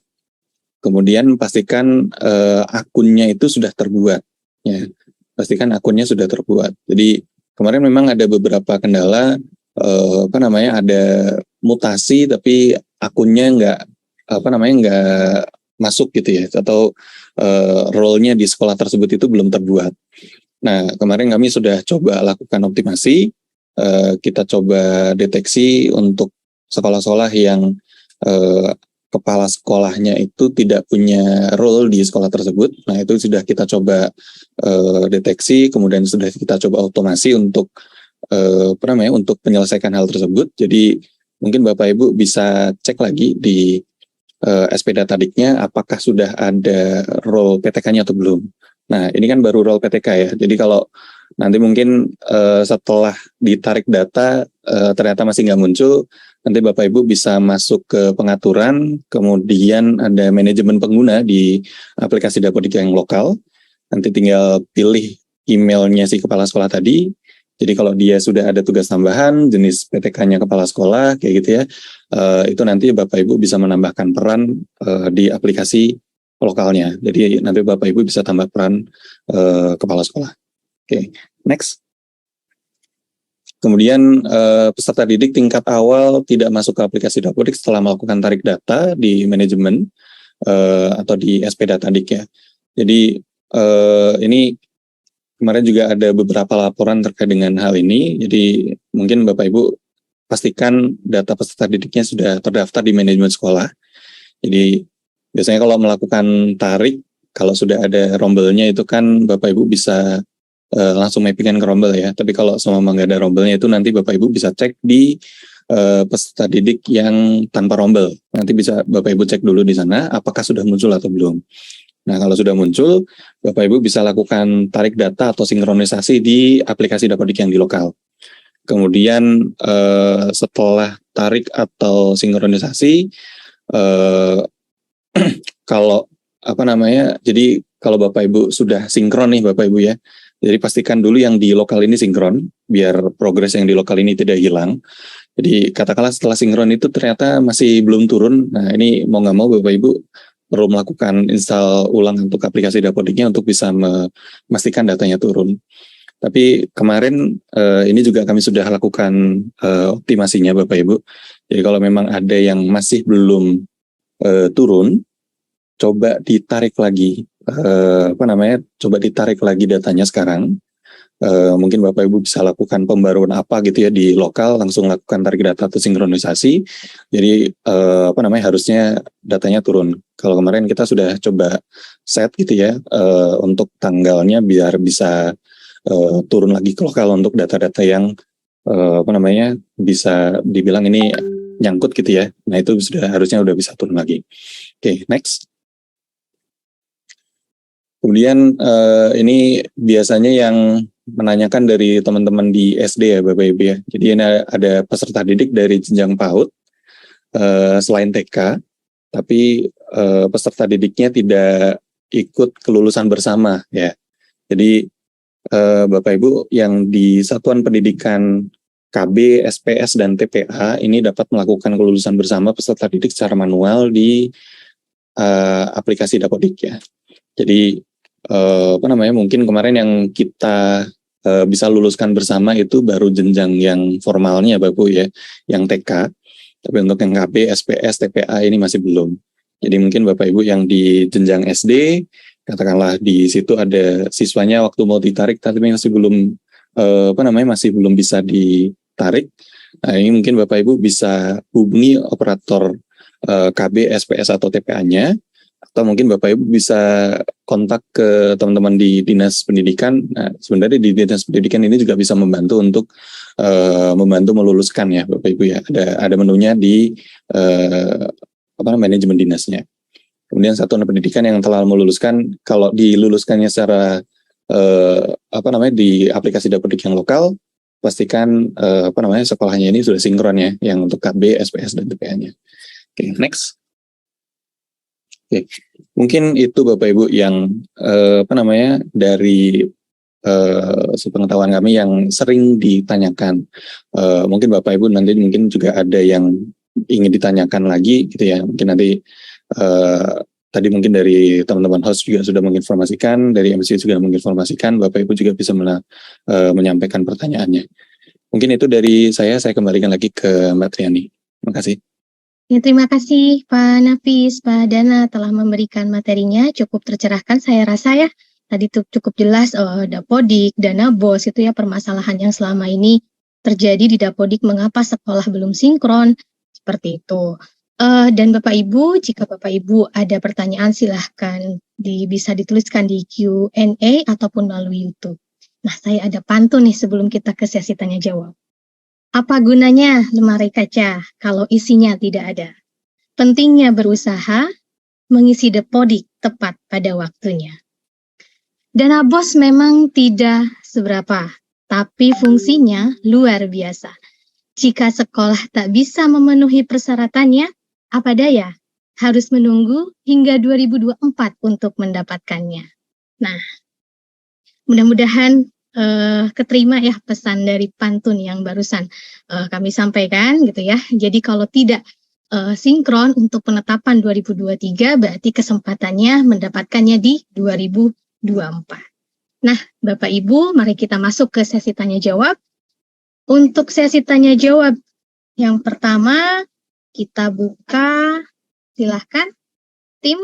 kemudian pastikan akunnya itu sudah terbuat. Ya, pastikan akunnya sudah terbuat. Jadi kemarin memang ada beberapa kendala, ada mutasi tapi akunnya nggak masuk gitu ya, atau role-nya di sekolah tersebut itu belum terbuat. Nah, kemarin kami sudah coba lakukan optimasi, kita coba deteksi untuk sekolah-sekolah yang kepala sekolahnya itu tidak punya role di sekolah tersebut. Nah, itu sudah kita coba deteksi, kemudian sudah kita coba otomasi untuk untuk menyelesaikan hal tersebut. Jadi mungkin Bapak Ibu bisa cek lagi di SP.Datadiknya apakah sudah ada role PTK-nya atau belum. Nah, ini kan baru role PTK ya. Jadi kalau nanti mungkin setelah ditarik data ternyata masih nggak muncul, nanti Bapak Ibu bisa masuk ke pengaturan, kemudian ada manajemen pengguna di aplikasi Dapodik yang lokal. Nanti tinggal pilih emailnya si kepala sekolah tadi. Jadi kalau dia sudah ada tugas tambahan, jenis PTK-nya kepala sekolah, kayak gitu ya, itu nanti Bapak Ibu bisa menambahkan peran di aplikasi lokalnya. Jadi nanti Bapak Ibu bisa tambah peran kepala sekolah. Oke, next. Kemudian peserta didik tingkat awal tidak masuk ke aplikasi Dapodik setelah melakukan tarik data di manajemen atau di SP Datadik ya. Jadi ini kemarin juga ada beberapa laporan terkait dengan hal ini. Jadi mungkin Bapak Ibu pastikan data peserta didiknya sudah terdaftar di manajemen sekolah. Jadi biasanya kalau melakukan tarik, kalau sudah ada rombelnya itu kan Bapak Ibu bisa langsung mappingan ke rombel ya. Tapi kalau selama nggak ada rombelnya itu nanti Bapak Ibu bisa cek di peserta didik yang tanpa rombel. Nanti bisa Bapak Ibu cek dulu di sana apakah sudah muncul atau belum. Nah kalau sudah muncul, Bapak Ibu bisa lakukan tarik data atau sinkronisasi di aplikasi Dapodik yang di lokal. Kemudian setelah tarik atau sinkronisasi, kalau jadi kalau Bapak Ibu sudah sinkron nih Bapak Ibu ya, jadi pastikan dulu yang di lokal ini sinkron, biar progres yang di lokal ini tidak hilang. Jadi katakanlah setelah sinkron itu ternyata masih belum turun, nah ini mau nggak mau Bapak Ibu perlu melakukan install ulang untuk aplikasi Dapodiknya untuk bisa memastikan datanya turun. Tapi kemarin ini juga kami sudah lakukan optimasinya Bapak Ibu. Jadi kalau memang ada yang masih belum turun, coba ditarik lagi coba ditarik lagi datanya sekarang. Mungkin Bapak Ibu bisa lakukan pembaruan apa gitu ya di lokal, langsung lakukan tarik data atau sinkronisasi. Jadi harusnya datanya turun. Kalau kemarin kita sudah coba set gitu ya untuk tanggalnya biar bisa turun lagi ke lokal untuk data-data yang bisa dibilang ini nyangkut gitu ya. Nah itu harusnya udah bisa turun lagi. Oke, next. Kemudian ini biasanya yang menanyakan dari teman-teman di SD ya Bapak Ibu ya. Jadi ini ada peserta didik dari jenjang PAUD selain TK, tapi peserta didiknya tidak ikut kelulusan bersama ya. Jadi Bapak Ibu yang di Satuan Pendidikan KB, SPS, dan TPA ini dapat melakukan kelulusan bersama peserta didik secara manual di aplikasi Dapodik ya. Jadi mungkin kemarin yang kita bisa luluskan bersama itu baru jenjang yang formalnya Bapak ya, yang TK. Tapi untuk yang KB, SPS, TPA ini masih belum. Jadi mungkin Bapak Ibu yang di jenjang SD, katakanlah di situ ada siswanya waktu mau ditarik tapi masih belum masih belum bisa ditarik. Nah, ini mungkin Bapak Ibu bisa hubungi operator KB, SPS atau TPA-nya. Atau mungkin Bapak Ibu bisa kontak ke teman-teman di Dinas Pendidikan. Nah, sebenarnya di Dinas Pendidikan ini juga bisa membantu untuk membantu meluluskan ya Bapak Ibu ya. Ada menunya di manajemen dinasnya. Kemudian Satuan Pendidikan yang telah meluluskan, kalau diluluskannya secara di aplikasi Dapodik yang lokal, pastikan sekolahnya ini sudah sinkron ya, yang untuk KB, SPS dan TPA-nya. Oke, next. Oke, mungkin itu Bapak Ibu yang dari sepengetahuan kami yang sering ditanyakan. Mungkin Bapak Ibu nanti mungkin juga ada yang ingin ditanyakan lagi gitu ya. Mungkin nanti tadi mungkin dari teman-teman host juga sudah menginformasikan, dari MC juga menginformasikan, Bapak Ibu juga bisa menyampaikan pertanyaannya. Mungkin itu dari saya kembalikan lagi ke Mbak Triani. Terima kasih. Ya, terima kasih Pak Nafis, Pak Dana telah memberikan materinya, cukup tercerahkan saya rasa ya. Tadi cukup jelas Dapodik, Dana BOS itu ya permasalahan yang selama ini terjadi di Dapodik, mengapa sekolah belum sinkron, seperti itu. Dan Bapak Ibu, jika Bapak Ibu ada pertanyaan silahkan bisa dituliskan di Q&A ataupun melalui YouTube. Nah, saya ada pantun nih sebelum kita ke sesi tanya jawab. Apa gunanya lemari kaca kalau isinya tidak ada? Pentingnya berusaha mengisi Dapodik tepat pada waktunya. Dana BOS memang tidak seberapa, tapi fungsinya luar biasa. Jika sekolah tak bisa memenuhi persyaratannya, apa daya? Harus menunggu hingga 2024 untuk mendapatkannya. Nah, mudah-mudahan keterima ya pesan dari pantun yang barusan kami sampaikan gitu ya. Jadi kalau tidak sinkron untuk penetapan 2023 berarti kesempatannya mendapatkannya di 2024. Nah, Bapak Ibu, mari kita masuk ke sesi tanya jawab. Untuk sesi tanya jawab yang pertama, kita buka, silahkan tim.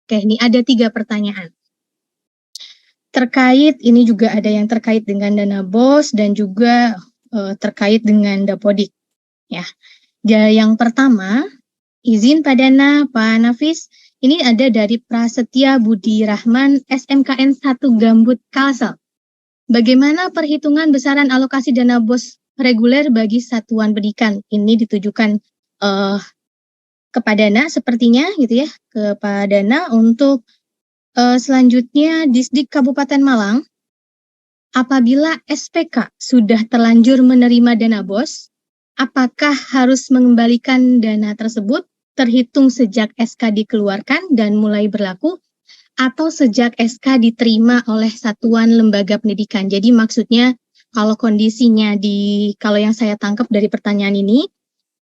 Oke, ini ada 3 pertanyaan. Terkait, ini juga ada yang terkait dengan dana BOS dan juga terkait dengan Dapodik. Ya. Yang pertama, izin Pak Dana, Pak Nafis, ini ada dari Prasetya Budi Rahman, SMKN 1 Gambut Kalsel. Bagaimana perhitungan besaran alokasi dana BOS reguler bagi satuan pendidikan? Ini ditujukan kepada Dana sepertinya gitu ya, kepada Dana. Untuk selanjutnya Disdik Kabupaten Malang, apabila SPK sudah terlanjur menerima dana BOS, apakah harus mengembalikan dana tersebut terhitung sejak SK dikeluarkan dan mulai berlaku, atau sejak SK diterima oleh satuan lembaga pendidikan? Jadi maksudnya kalau kondisinya kalau yang saya tangkap dari pertanyaan ini,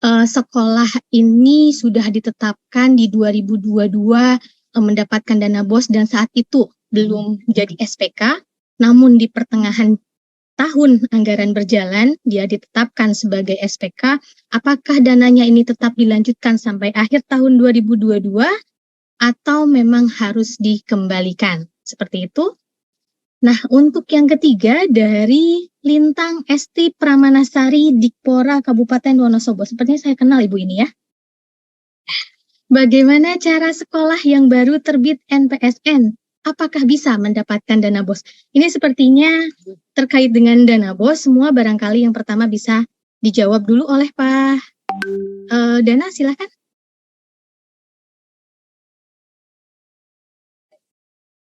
sekolah ini sudah ditetapkan di 2022 mendapatkan dana BOS dan saat itu belum jadi SPK, namun di pertengahan tahun anggaran berjalan dia ditetapkan sebagai SPK, apakah dananya ini tetap dilanjutkan sampai akhir tahun 2022 atau memang harus dikembalikan? Seperti itu. Nah, untuk yang ketiga dari Lintang Esti Pramanasari Dikpora Kabupaten Wonosobo. Sepertinya saya kenal Ibu ini ya. Bagaimana cara sekolah yang baru terbit NPSN? Apakah bisa mendapatkan dana BOS? Ini sepertinya terkait dengan dana BOS, semua barangkali yang pertama bisa dijawab dulu oleh Pak Dana, silakan.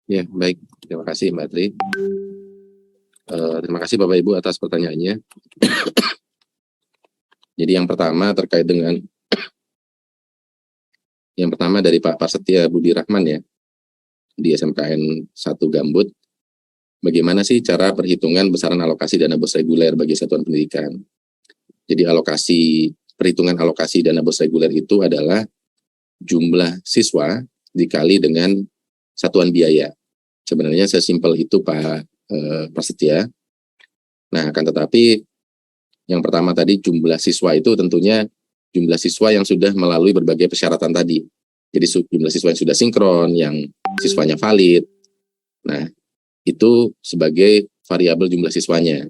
Ya, baik. Terima kasih Mbak Tri. Terima kasih Bapak Ibu atas pertanyaannya. Jadi yang pertama terkait dengan dari Pak Prasetya Budi Rahman ya, di SMKN 1 Gambut. Bagaimana sih cara perhitungan besaran alokasi dana BOS reguler bagi satuan pendidikan? Jadi perhitungan alokasi dana BOS reguler itu adalah jumlah siswa dikali dengan satuan biaya. Sebenarnya sesimpel itu Pak Prasetya. Nah, akan tetapi yang pertama tadi jumlah siswa itu tentunya jumlah siswa yang sudah melalui berbagai persyaratan tadi. Jadi jumlah siswa yang sudah sinkron, yang siswanya valid. Nah, itu sebagai variabel jumlah siswanya.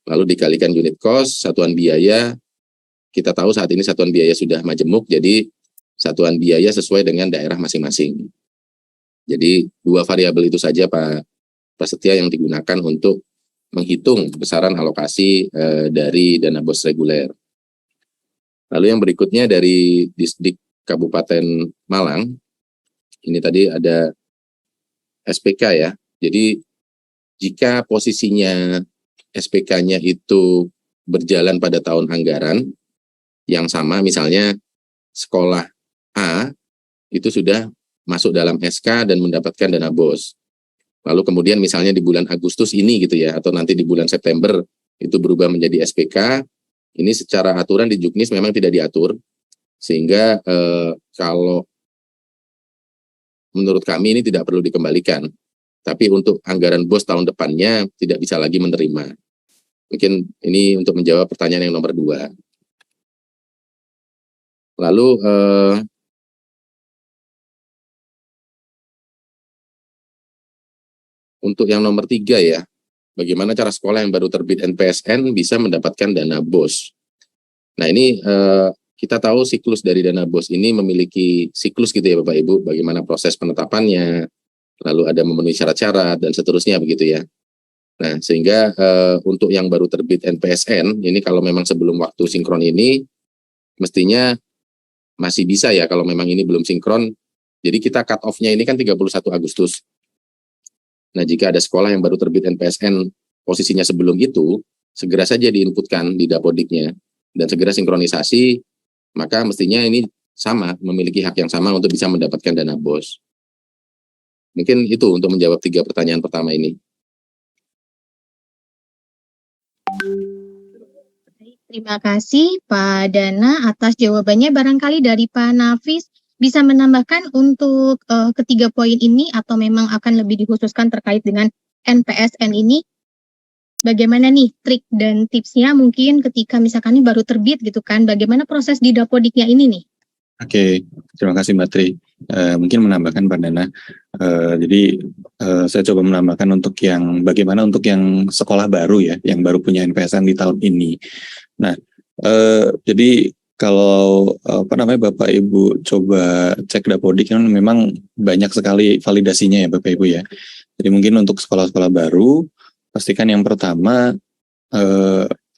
Lalu dikalikan unit cost, satuan biaya. Kita tahu saat ini satuan biaya sudah majemuk, jadi satuan biaya sesuai dengan daerah masing-masing. Jadi 2 variabel itu saja Pak Prasetya yang digunakan untuk menghitung besaran alokasi dari dana BOS reguler. Lalu yang berikutnya dari Disdik Kabupaten Malang, ini tadi ada SPK ya. Jadi jika posisinya SPK-nya itu berjalan pada tahun anggaran yang sama, misalnya sekolah A itu sudah masuk dalam SK dan mendapatkan dana BOS. Lalu kemudian misalnya di bulan Agustus ini gitu ya, atau nanti di bulan September itu berubah menjadi SPK, ini secara aturan di Juknis memang tidak diatur, sehingga kalau menurut kami ini tidak perlu dikembalikan. Tapi untuk anggaran BOS tahun depannya tidak bisa lagi menerima. Mungkin ini untuk menjawab pertanyaan yang nomor 2. Lalu untuk yang nomor 3 ya, bagaimana cara sekolah yang baru terbit NPSN bisa mendapatkan dana BOS. Nah ini kita tahu siklus dari dana BOS ini memiliki siklus gitu ya Bapak Ibu, bagaimana proses penetapannya, lalu ada memenuhi syarat-syarat dan seterusnya begitu ya. Nah sehingga untuk yang baru terbit NPSN, ini kalau memang sebelum waktu sinkron ini, mestinya masih bisa ya kalau memang ini belum sinkron. Jadi kita cut off-nya ini kan 31 Agustus. Nah, jika ada sekolah yang baru terbit NPSN posisinya sebelum itu, segera saja diinputkan di Dapodiknya dan segera sinkronisasi, maka mestinya ini sama, memiliki hak yang sama untuk bisa mendapatkan dana BOS. Mungkin itu untuk menjawab 3 pertanyaan pertama ini. Terima kasih Pak Dana atas jawabannya. Barangkali dari Pak Nafis bisa menambahkan untuk ketiga poin ini atau memang akan lebih dikhususkan terkait dengan NPSN ini? bagaimana nih trik dan tipsnya mungkin ketika misalkan ini baru terbit gitu kan, bagaimana proses di Dapodiknya ini nih? Oke, terima kasih Mbak Tri. Mungkin menambahkan Pak Dana. Jadi saya coba menambahkan untuk yang bagaimana untuk yang sekolah baru ya, yang baru punya NPSN di tahun ini. Nah, jadi kalau Bapak Ibu coba cek Dapodik kan memang banyak sekali validasinya ya Bapak Ibu ya. Jadi mungkin untuk sekolah-sekolah baru pastikan yang pertama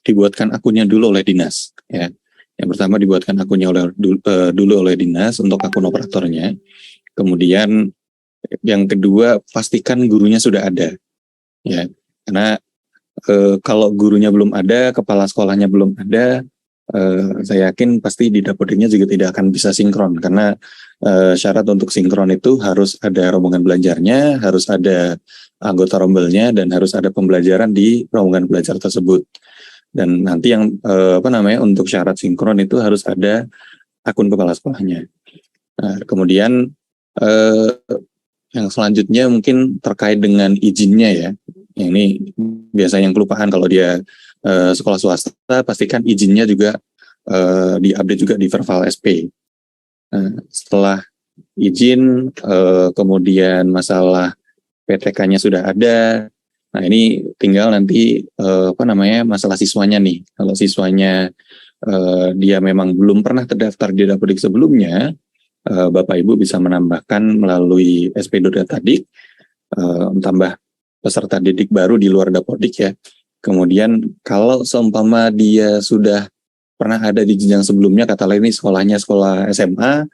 dibuatkan akunnya dulu oleh dinas ya. Yang pertama dibuatkan akunnya dulu oleh dinas untuk akun operatornya. Kemudian yang kedua pastikan gurunya sudah ada ya. Karena kalau gurunya belum ada, kepala sekolahnya belum ada, saya yakin pasti di Dapodiknya juga tidak akan bisa sinkron karena syarat untuk sinkron itu harus ada rombongan belajarnya, harus ada anggota rombelnya, dan harus ada pembelajaran di rombongan belajar tersebut. Dan nanti yang untuk syarat sinkron itu harus ada akun kepala sekolahnya. Nah, kemudian yang selanjutnya mungkin terkait dengan izinnya ya. Yang ini biasanya yang kelupaan kalau dia sekolah swasta, pastikan izinnya juga diupdate juga di Verval SP. Setelah izin, kemudian masalah PTK-nya sudah ada. Nah ini tinggal nanti masalah siswanya nih. Kalau siswanya dia memang belum pernah terdaftar di Dapodik sebelumnya, Bapak Ibu bisa menambahkan melalui SP.Dadik, tambah peserta didik baru di luar Dapodik ya. Kemudian kalau seumpama dia sudah pernah ada di jenjang sebelumnya, katakanlah ini sekolahnya sekolah SMA,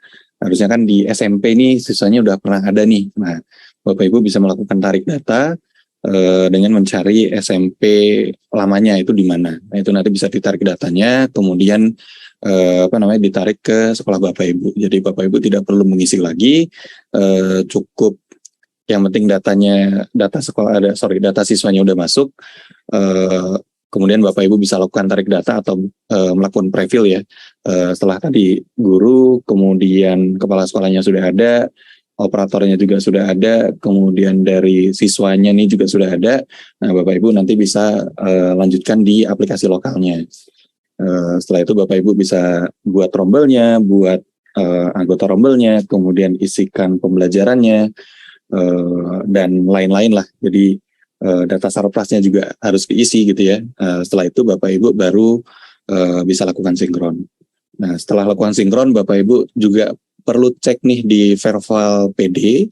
harusnya kan di SMP ini siswanya udah pernah ada nih. Nah Bapak Ibu bisa melakukan tarik data dengan mencari SMP lamanya itu di mana. Nah, itu nanti bisa ditarik datanya, kemudian ditarik ke sekolah Bapak Ibu. Jadi Bapak Ibu tidak perlu mengisi lagi, cukup yang penting data siswanya udah masuk. Kemudian Bapak Ibu bisa lakukan tarik data atau melakukan preview ya. Setelah tadi guru, kemudian kepala sekolahnya sudah ada, operatornya juga sudah ada, kemudian dari siswanya nih juga sudah ada. Nah, Bapak Ibu nanti bisa lanjutkan di aplikasi lokalnya. Setelah itu Bapak Ibu bisa buat rombelnya, buat anggota rombelnya, kemudian isikan pembelajarannya, dan lain-lain lah. Jadi data sarplasnya juga harus diisi gitu ya. Setelah itu Bapak Ibu baru bisa lakukan sinkron. Nah, setelah lakukan sinkron, Bapak Ibu juga perlu cek nih di Verval PD,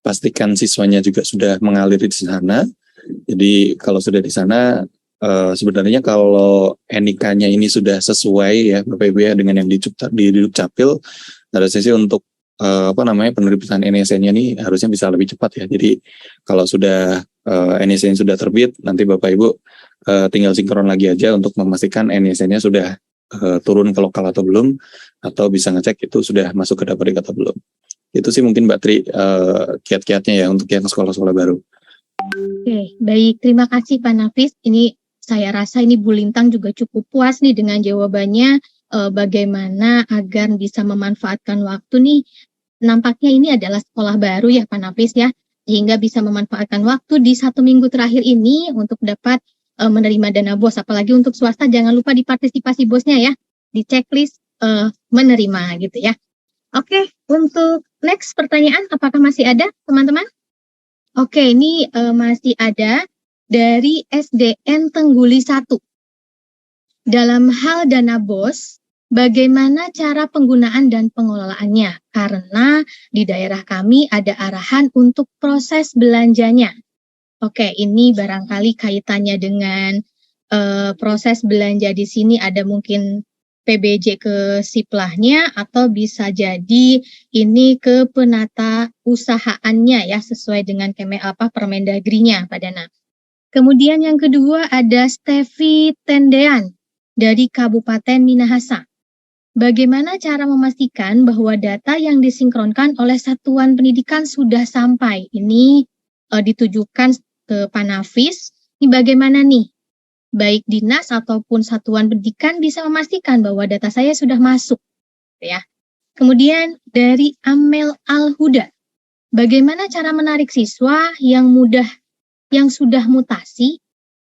pastikan siswanya juga sudah mengalir di sana. Jadi kalau sudah di sana, sebenarnya kalau NIK-nya ini sudah sesuai ya Bapak Ibu ya dengan yang di Dukcapil, harusnya sih untuk penerbitan NISN-nya ini harusnya bisa lebih cepat ya. Jadi kalau sudah NISN sudah terbit, nanti Bapak Ibu tinggal sinkron lagi aja untuk memastikan NISN-nya sudah turun ke lokal atau belum, atau bisa ngecek itu sudah masuk ke Dapodik atau belum. Itu sih mungkin Mbak Tri kiat-kiatnya ya untuk yang sekolah-sekolah baru. Oke, baik. Terima kasih Pak Nafis. Ini saya rasa ini Bu Lintang juga cukup puas nih dengan jawabannya, bagaimana agar bisa memanfaatkan waktu nih. Nampaknya ini adalah sekolah baru ya Pak Nafis ya, sehingga bisa memanfaatkan waktu di 1 minggu terakhir ini untuk dapat menerima dana BOS. Apalagi untuk swasta jangan lupa di partisipasi BOS-nya ya, di checklist menerima gitu ya. Oke, untuk next pertanyaan apakah masih ada teman-teman? Oke, ini masih ada dari SDN Tengguli 1. Dalam hal dana BOS, bagaimana cara penggunaan dan pengelolaannya? Karena di daerah kami ada arahan untuk proses belanjanya. Oke, ini barangkali kaitannya dengan proses belanja di sini ada mungkin PBJ ke Siplahnya atau bisa jadi ini ke penata usahaannya ya sesuai dengan Permendagrinya Pak Dana. Kemudian yang kedua ada Stevi Tendean dari Kabupaten Minahasa. Bagaimana cara memastikan bahwa data yang disinkronkan oleh satuan pendidikan sudah sampai? Ini ditujukan ke Pak Nafis. Ini bagaimana nih? Baik dinas ataupun satuan pendidikan bisa memastikan bahwa data saya sudah masuk, ya. Kemudian dari Amel Al-Huda, bagaimana cara menarik siswa yang sudah mutasi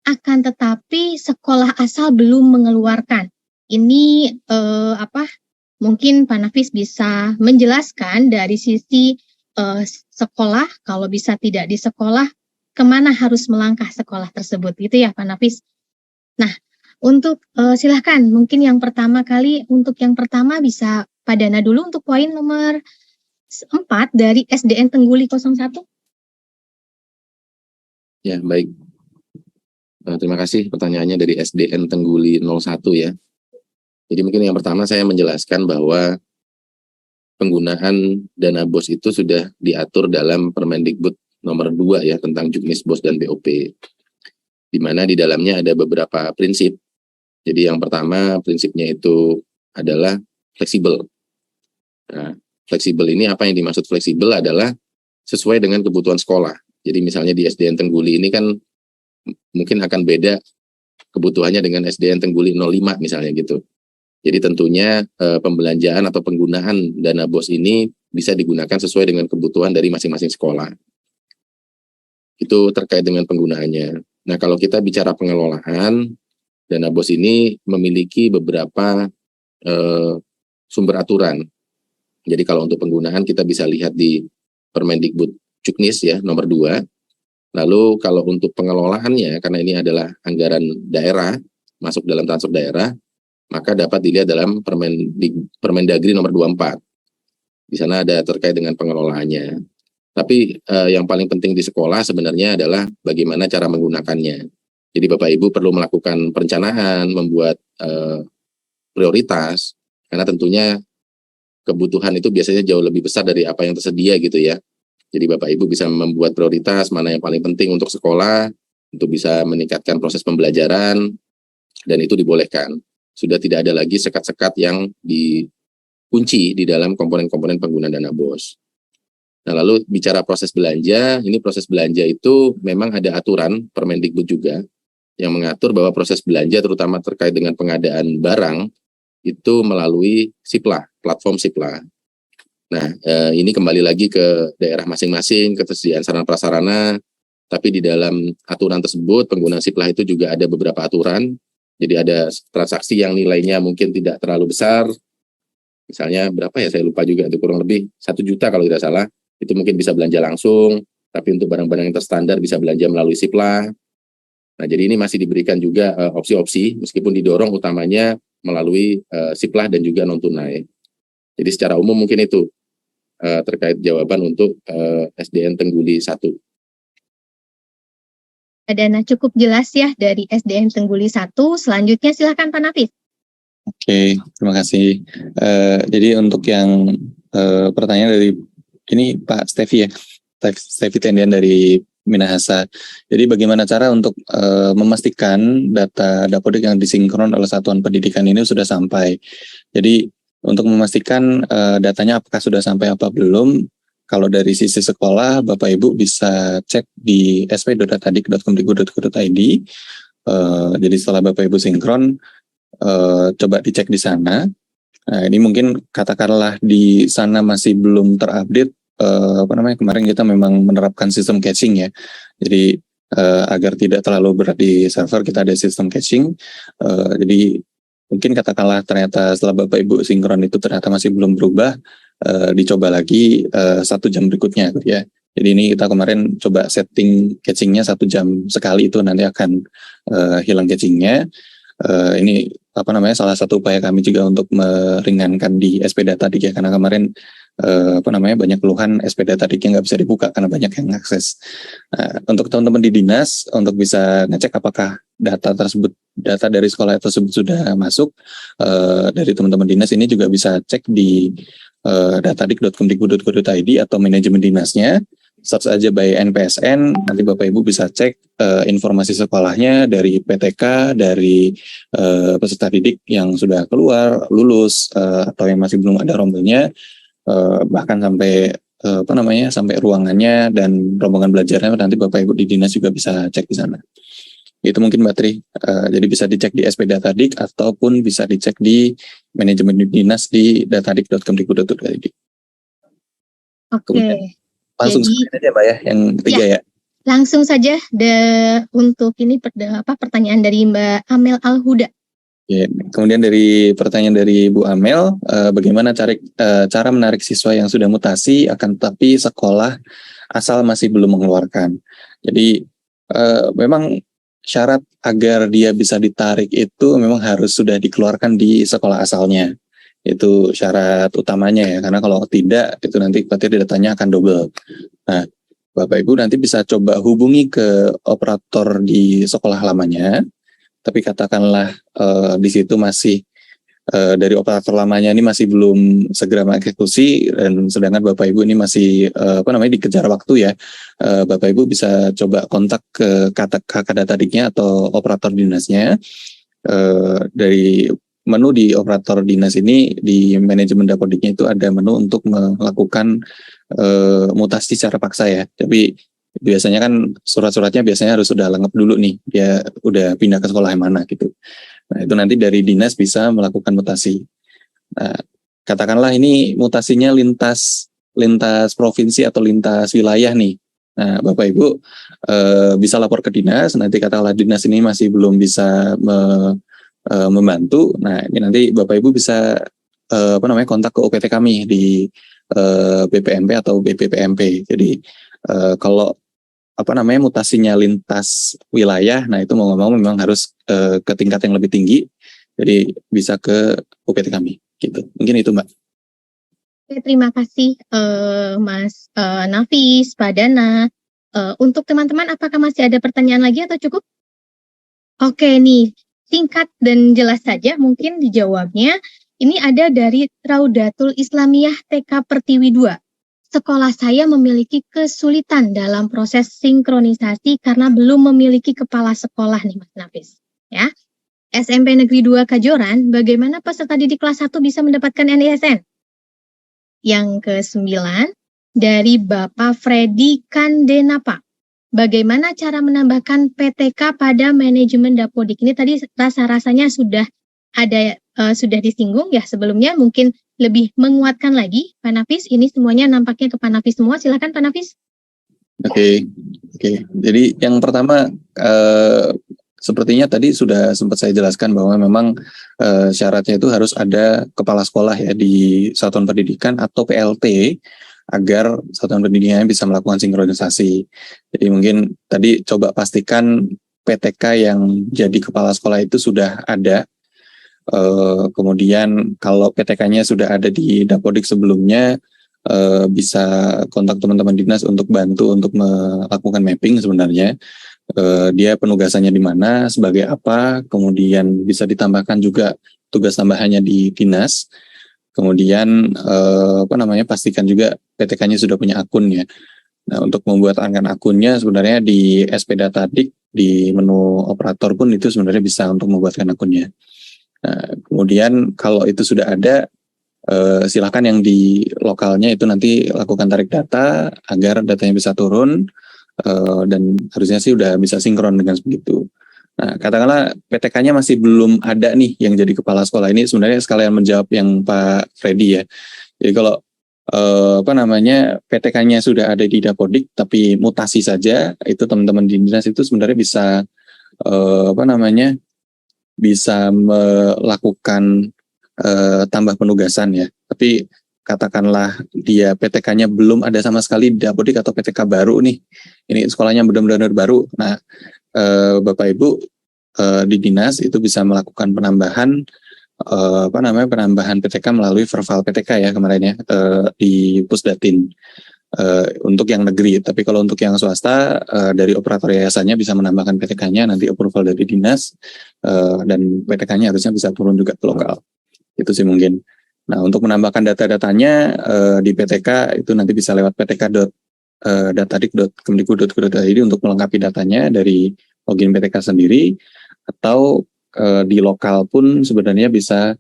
akan tetapi sekolah asal belum mengeluarkan. Ini mungkin Pak Nafis bisa menjelaskan dari sisi sekolah, kalau bisa tidak di sekolah, kemana harus melangkah sekolah tersebut, gitu ya Pak Nafis. Nah, untuk silahkan, mungkin yang pertama bisa Pak Dana dulu untuk poin nomor 4 dari SDN Tengguli 01. Ya, baik. Terima kasih pertanyaannya dari SDN Tengguli 01 ya. Jadi mungkin yang pertama saya menjelaskan bahwa penggunaan dana BOS itu sudah diatur dalam Permendikbud nomor 2 ya tentang juknis BOS dan BOP. Di mana di dalamnya ada beberapa prinsip. Jadi yang pertama prinsipnya itu adalah fleksibel. Nah, fleksibel ini apa yang dimaksud fleksibel adalah sesuai dengan kebutuhan sekolah. Jadi misalnya di SDN Tengguli ini kan mungkin akan beda kebutuhannya dengan SDN Tengguli 05 misalnya gitu. Jadi tentunya pembelanjaan atau penggunaan dana BOS ini bisa digunakan sesuai dengan kebutuhan dari masing-masing sekolah. Itu terkait dengan penggunaannya. Nah, kalau kita bicara pengelolaan, dana BOS ini memiliki beberapa sumber aturan. Jadi kalau untuk penggunaan kita bisa lihat di Permendikbud Juknis ya nomor 2. Lalu kalau untuk pengelolaannya, karena ini adalah anggaran daerah, masuk dalam transfer daerah, maka dapat dilihat dalam Permendagri nomor 24. Di sana ada terkait dengan pengelolaannya. Tapi yang paling penting di sekolah sebenarnya adalah bagaimana cara menggunakannya. Jadi Bapak Ibu perlu melakukan perencanaan, membuat prioritas, karena tentunya kebutuhan itu biasanya jauh lebih besar dari apa yang tersedia gitu ya. Jadi Bapak Ibu bisa membuat prioritas mana yang paling penting untuk sekolah, untuk bisa meningkatkan proses pembelajaran, dan itu dibolehkan. Sudah tidak ada lagi sekat-sekat yang dikunci di dalam komponen-komponen penggunaan dana BOS. Nah, lalu bicara proses belanja, ini proses belanja itu memang ada aturan Permendikbud juga yang mengatur bahwa proses belanja terutama terkait dengan pengadaan barang itu melalui SIPLA, platform SIPLA. Nah, ini kembali lagi ke daerah masing-masing, ketersediaan sarana prasarana, tapi di dalam aturan tersebut penggunaan SIPLA itu juga ada beberapa aturan. Jadi ada transaksi yang nilainya mungkin tidak terlalu besar, misalnya berapa ya saya lupa juga, itu kurang lebih 1 juta kalau tidak salah, itu mungkin bisa belanja langsung, tapi untuk barang-barang yang terstandar bisa belanja melalui SIPLA. Nah, jadi ini masih diberikan juga opsi-opsi, meskipun didorong utamanya melalui SIPLA dan juga non-tunai. Jadi secara umum mungkin itu terkait jawaban untuk SDN Tengguli 1. Dana cukup jelas ya dari SDN Tengguli 1. Selanjutnya silakan Pak Nafis. Oke, terima kasih. Jadi untuk yang pertanyaan dari ini Pak Stevi ya, Stevi Tendian dari Minahasa. Jadi bagaimana cara untuk memastikan data Dapodik yang disinkron oleh satuan pendidikan ini sudah sampai. Jadi untuk memastikan datanya apakah sudah sampai apa belum, kalau dari sisi sekolah, Bapak Ibu bisa cek di sp.datadik.kemdikbud.go.id. Jadi setelah Bapak Ibu sinkron, coba dicek di sana. Nah, ini mungkin katakanlah di sana masih belum terupdate. Kemarin kita memang menerapkan sistem caching ya. Jadi agar tidak terlalu berat di server, kita ada sistem caching. Jadi mungkin katakanlah ternyata setelah Bapak Ibu sinkron itu ternyata masih belum berubah, dicoba lagi 1 jam berikutnya ya. Jadi ini kita kemarin coba setting cachingnya 1 jam sekali, itu nanti akan hilang cachingnya. Ini salah satu upaya kami juga untuk meringankan di SP Datadik ya, karena kemarin banyak keluhan SP Datadik yang nggak bisa dibuka karena banyak yang akses. Untuk teman-teman di dinas, untuk bisa ngecek apakah data dari sekolah tersebut sudah masuk, dari teman-teman dinas ini juga bisa cek di datadik.kemdikbud.go.id atau manajemen dinasnya, search aja by NPSN, nanti Bapak Ibu bisa cek informasi sekolahnya dari PTK, dari peserta didik yang sudah keluar, lulus, atau yang masih belum ada rombelnya, bahkan sampai sampai ruangannya dan rombongan belajarnya, nanti Bapak Ibu di dinas juga bisa cek di sana. Itu mungkin Mbak Tri. Jadi bisa dicek di SP Datadik ataupun bisa dicek di manajemen dinas di datadik.kemdikbud.go.id. Oke. Langsung aja Mbak ya, yang ketiga ya. Langsung saja untuk ini pertanyaan dari Mbak Amel Al-Huda. Ya, kemudian dari pertanyaan dari Bu Amel, bagaimana cara menarik siswa yang sudah mutasi akan tetapi sekolah asal masih belum mengeluarkan. Jadi memang syarat agar dia bisa ditarik itu memang harus sudah dikeluarkan di sekolah asalnya. Itu syarat utamanya ya, karena kalau tidak itu nanti berarti datanya akan double. Nah, Bapak Ibu nanti bisa coba hubungi ke operator di sekolah lamanya. Tapi katakanlah di situ masih dari operator lamanya ini masih belum segera mengeksekusi, dan sedangkan Bapak Ibu ini masih dikejar waktu ya. Bapak Ibu bisa coba kontak ke kakak data diknya atau operator dinasnya. Dari menu di operator dinas ini, di manajemen dapodiknya itu ada menu untuk melakukan mutasi secara paksa ya. Tapi biasanya kan surat-suratnya biasanya harus sudah lengkap dulu nih, dia udah pindah ke sekolah yang mana gitu. Nah, itu nanti dari dinas bisa melakukan mutasi. Nah, katakanlah ini mutasinya lintas provinsi atau lintas wilayah nih. Nah, Bapak Ibu bisa lapor ke dinas, nanti katakanlah dinas ini masih belum bisa membantu. Nah, ini nanti Bapak Ibu bisa kontak ke OPT kami di BPMP atau BPPMP. Jadi kalau mutasinya lintas wilayah, nah itu mau nggak mau memang harus ke tingkat yang lebih tinggi, jadi bisa ke UPT kami gitu. Mungkin itu, Mbak. Oke, terima kasih Mas Nafis, Pak Dana. Untuk teman-teman, apakah masih ada pertanyaan lagi atau cukup? Oke nih, singkat dan jelas saja mungkin dijawabnya. Ini ada dari Raudatul Islamiyah TK Pertiwi 2. Sekolah saya memiliki kesulitan dalam proses sinkronisasi karena belum memiliki kepala sekolah nih Mas Nafis. Ya, SMP Negeri 2 Kajoran, bagaimana peserta didik kelas 1 bisa mendapatkan NISN? Yang ke-9 dari Bapak Freddy Kandenapa. Bagaimana cara menambahkan PTK pada manajemen dapodik? Ini tadi rasa-rasanya sudah ada sudah disinggung ya sebelumnya, mungkin lebih menguatkan lagi Pak Nafis. Ini semuanya nampaknya ke Pak Nafis semua. Silakan Pak Nafis. Oke. Jadi yang pertama sepertinya tadi sudah sempat saya jelaskan bahwa memang syaratnya itu harus ada kepala sekolah ya di satuan pendidikan atau PLT agar satuan pendidikannya bisa melakukan sinkronisasi. Jadi mungkin tadi coba pastikan PTK yang jadi kepala sekolah itu sudah ada. Kemudian kalau PTK-nya sudah ada di dapodik sebelumnya, bisa kontak teman-teman dinas untuk bantu untuk melakukan mapping sebenarnya. Dia penugasannya di mana, sebagai apa, kemudian bisa ditambahkan juga tugas tambahannya di dinas. Kemudian pastikan juga PTK-nya sudah punya akun ya. Nah, untuk membuat akunnya sebenarnya di SP Datadik di menu operator pun itu sebenarnya bisa untuk membuatkan akunnya. Nah, kemudian kalau itu sudah ada, silakan yang di lokalnya itu nanti lakukan tarik data agar datanya bisa turun, dan harusnya sih udah bisa sinkron dengan begitu. Nah, katakanlah PTK-nya masih belum ada nih yang jadi kepala sekolah. Ini sebenarnya sekalian menjawab yang Pak Freddy ya. Jadi kalau PTK-nya sudah ada di dapodik tapi mutasi saja, itu teman-teman di dinas itu sebenarnya bisa bisa melakukan tambah penugasan ya. Tapi katakanlah dia PTK-nya belum ada sama sekali di dapodik atau PTK baru nih, ini sekolahnya benar-benar baru. Nah, Bapak Ibu di dinas itu bisa melakukan penambahan penambahan PTK melalui verbal PTK ya kemarin ya, di Pusdatin untuk yang negeri. Tapi kalau untuk yang swasta, dari operator yayasannya bisa menambahkan PTK-nya, nanti approval dari dinas, dan PTK-nya harusnya bisa turun juga ke lokal. Itu sih mungkin. Nah, untuk menambahkan data-datanya di PTK itu nanti bisa lewat ptk.datadik.kemdikbud.go.id untuk melengkapi datanya dari login PTK sendiri, atau di lokal pun sebenarnya bisa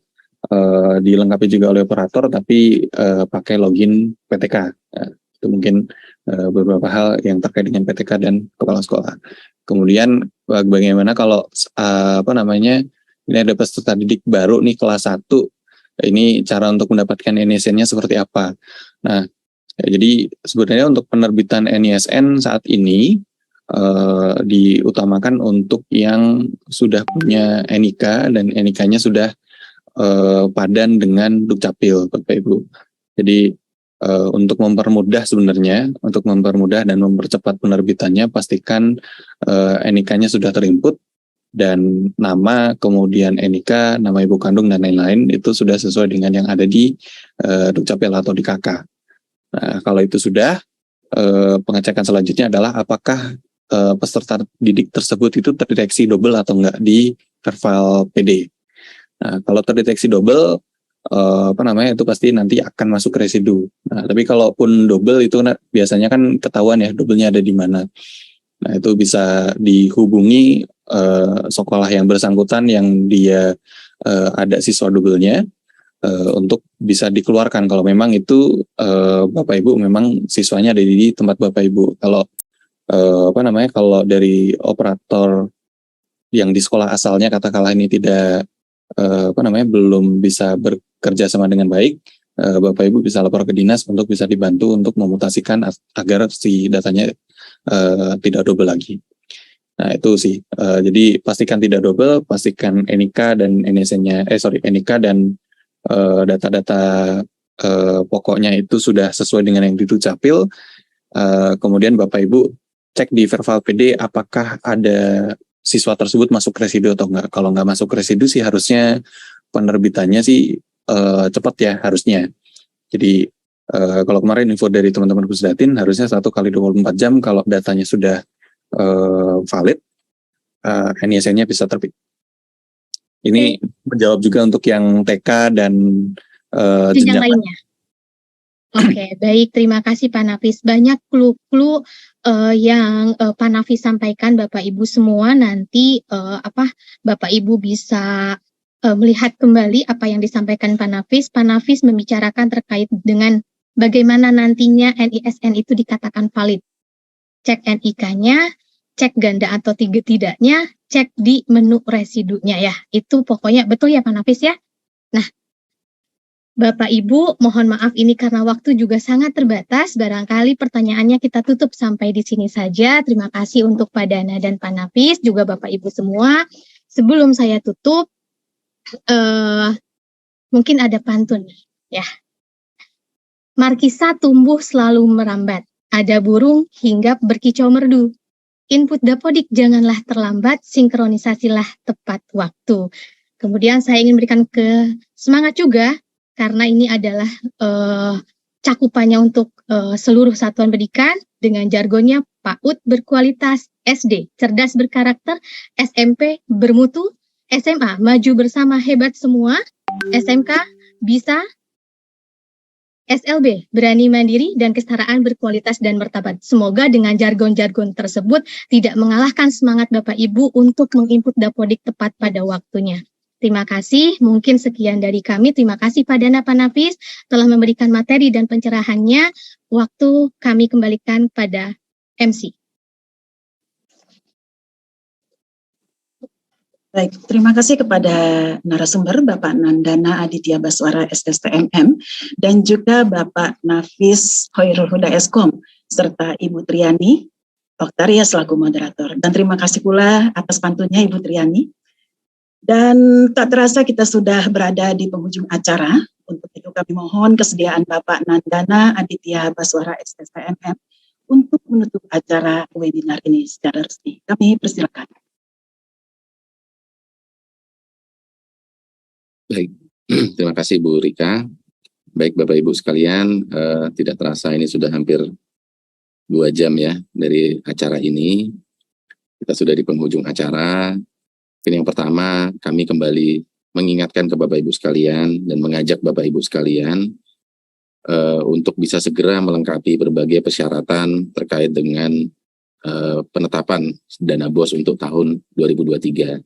dilengkapi juga oleh operator tapi pakai login PTK. Itu mungkin beberapa hal yang terkait dengan PTK dan kepala sekolah. Kemudian bagaimana kalau ini ada peserta didik baru nih kelas 1, ini cara untuk mendapatkan NISN-nya seperti apa? Nah, jadi sebenarnya untuk penerbitan NISN saat ini diutamakan untuk yang sudah punya NIK dan NIK-nya sudah padan dengan Dukcapil, Bapak Ibu. Jadi untuk mempermudah sebenarnya, untuk mempermudah dan mempercepat penerbitannya, pastikan NIK-nya sudah terinput dan nama, kemudian NIK, nama ibu kandung dan lain-lain itu sudah sesuai dengan yang ada di Dukcapil atau di KK. Nah, kalau itu sudah, pengecekan selanjutnya adalah apakah peserta didik tersebut itu terdeteksi double atau enggak di Verval PD. Nah, kalau terdeteksi double, itu pasti nanti akan masuk residu. Nah, tapi kalaupun double itu biasanya kan ketahuan ya doublenya ada di mana. Nah, itu bisa dihubungi sekolah yang bersangkutan yang dia ada siswa doublenya untuk bisa dikeluarkan kalau memang itu Bapak Ibu memang siswanya ada di tempat Bapak Ibu. Kalau kalau dari operator yang di sekolah asalnya katakanlah ini tidak belum bisa bekerja sama dengan baik, Bapak Ibu bisa lapor ke dinas untuk bisa dibantu untuk memutasikan agar si datanya tidak double lagi. Nah, itu sih. Jadi pastikan tidak double, pastikan NIK dan NSN-nya NIK dan data-data pokoknya itu sudah sesuai dengan yang di Dukcapil. Kemudian Bapak Ibu cek di Verval PD apakah ada siswa tersebut masuk residu atau enggak. Kalau enggak masuk residu sih harusnya penerbitannya sih cepat ya harusnya. Jadi kalau kemarin info dari teman-teman Pusdatin harusnya 1 kali 24 jam kalau datanya sudah valid, NISN-nya bisa terbit. Ini menjawab juga untuk yang TK dan jenjang lainnya. Oke, baik. Terima kasih Pak Nafis. Banyak clue-clue yang Pak Nafis sampaikan, Bapak Ibu semua. Nanti Bapak Ibu bisa melihat kembali apa yang disampaikan Pak Nafis. Pak Nafis membicarakan terkait dengan bagaimana nantinya NISN itu dikatakan valid. Cek NIK-nya, cek ganda atau tidaknya, cek di menu residunya ya. Itu pokoknya betul ya Pak Nafis ya. Nah, Bapak Ibu, mohon maaf ini karena waktu juga sangat terbatas. Barangkali pertanyaannya kita tutup sampai di sini saja. Terima kasih untuk Pak Dana dan Pak Nafis, juga Bapak Ibu semua. Sebelum saya tutup, mungkin ada pantun ya. Markisa tumbuh selalu merambat, ada burung hingga berkicau merdu. Input Dapodik janganlah terlambat, sinkronisasilah tepat waktu. Kemudian saya ingin berikan semangat juga, karena ini adalah cakupannya untuk seluruh satuan pendidikan dengan jargonnya PAUD berkualitas, SD cerdas berkarakter, SMP bermutu, SMA maju bersama hebat semua, SMK bisa, SLB berani mandiri dan kesetaraan berkualitas dan martabat. Semoga dengan jargon-jargon tersebut tidak mengalahkan semangat Bapak Ibu untuk menginput Dapodik tepat pada waktunya. Terima kasih, mungkin sekian dari kami. Terima kasih Pak Dana, Pak Nafis telah memberikan materi dan pencerahannya. Waktu kami kembalikan pada MC. Baik, terima kasih kepada narasumber Bapak Nandana Aditya Baswara SSTMM dan juga Bapak Nafis Hoirul Huda Eskom serta Ibu Triani Oktaria selaku moderator. Dan terima kasih pula atas pantunnya Ibu Triani. Dan tak terasa kita sudah berada di penghujung acara. Untuk itu kami mohon kesediaan Bapak Nandana Aditya Baswara SSTMM untuk menutup acara webinar ini secara resmi. Kami persilakan. Baik, terima kasih Bu Rika. Baik Bapak Ibu sekalian, tidak terasa ini sudah hampir 2 jam ya dari acara ini. Kita sudah di penghujung acara. Yang pertama, kami kembali mengingatkan ke Bapak Ibu sekalian dan mengajak Bapak Ibu sekalian untuk bisa segera melengkapi berbagai persyaratan terkait dengan penetapan dana BOS untuk tahun 2023.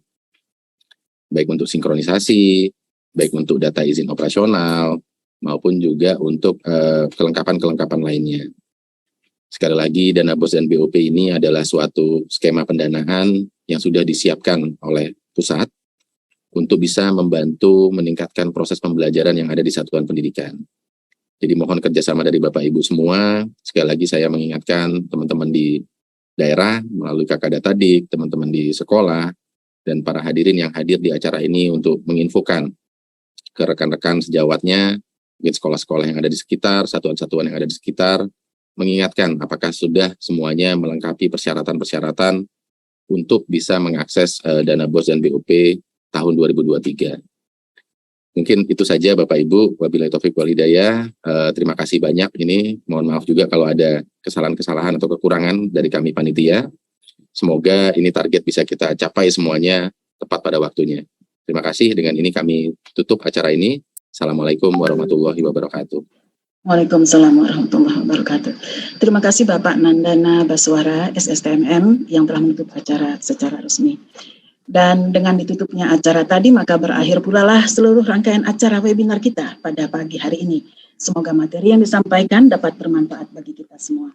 Baik untuk sinkronisasi, baik untuk data izin operasional, maupun juga untuk kelengkapan-kelengkapan lainnya. Sekali lagi, dana BOS dan BOP ini adalah suatu skema pendanaan yang sudah disiapkan oleh pusat untuk bisa membantu meningkatkan proses pembelajaran yang ada di satuan pendidikan. Jadi mohon kerjasama dari Bapak Ibu semua. Sekali lagi saya mengingatkan teman-teman di daerah, melalui Kakak Datadik, teman-teman di sekolah, dan para hadirin yang hadir di acara ini untuk menginfokan ke rekan-rekan sejawatnya, mungkin sekolah-sekolah yang ada di sekitar, satuan-satuan yang ada di sekitar, mengingatkan apakah sudah semuanya melengkapi persyaratan-persyaratan untuk bisa mengakses dana BOS dan BOP tahun 2023. Mungkin itu saja Bapak Ibu, wabillahi taufiq wal hidayah. Terima kasih banyak ini. Mohon maaf juga kalau ada kesalahan-kesalahan atau kekurangan dari kami panitia. Semoga ini target bisa kita capai semuanya tepat pada waktunya. Terima kasih. Dengan ini kami tutup acara ini. Assalamualaikum warahmatullahi wabarakatuh. Waalaikumsalam warahmatullahi wabarakatuh. Terima kasih Bapak Nandana Baswara, SSTMM, yang telah menutup acara secara resmi. Dan dengan ditutupnya acara tadi, maka berakhir pula lah seluruh rangkaian acara webinar kita pada pagi hari ini. Semoga materi yang disampaikan dapat bermanfaat bagi kita semua.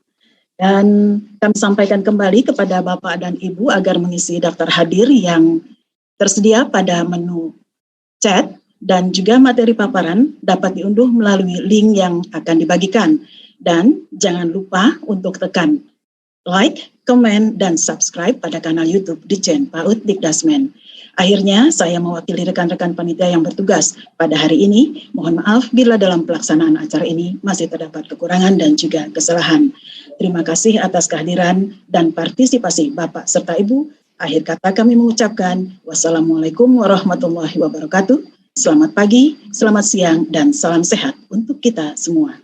Dan kami sampaikan kembali kepada Bapak dan Ibu agar mengisi daftar hadir yang tersedia pada menu chat, dan juga materi paparan dapat diunduh melalui link yang akan dibagikan. Dan jangan lupa untuk tekan like, komen, dan subscribe pada kanal YouTube Ditjen PAUD Dikdasmen. Akhirnya, saya mewakili rekan-rekan panitia yang bertugas pada hari ini. Mohon maaf bila dalam pelaksanaan acara ini masih terdapat kekurangan dan juga kesalahan. Terima kasih atas kehadiran dan partisipasi Bapak serta Ibu. Akhir kata kami mengucapkan wassalamualaikum warahmatullahi wabarakatuh. Selamat pagi, selamat siang, dan salam sehat untuk kita semua.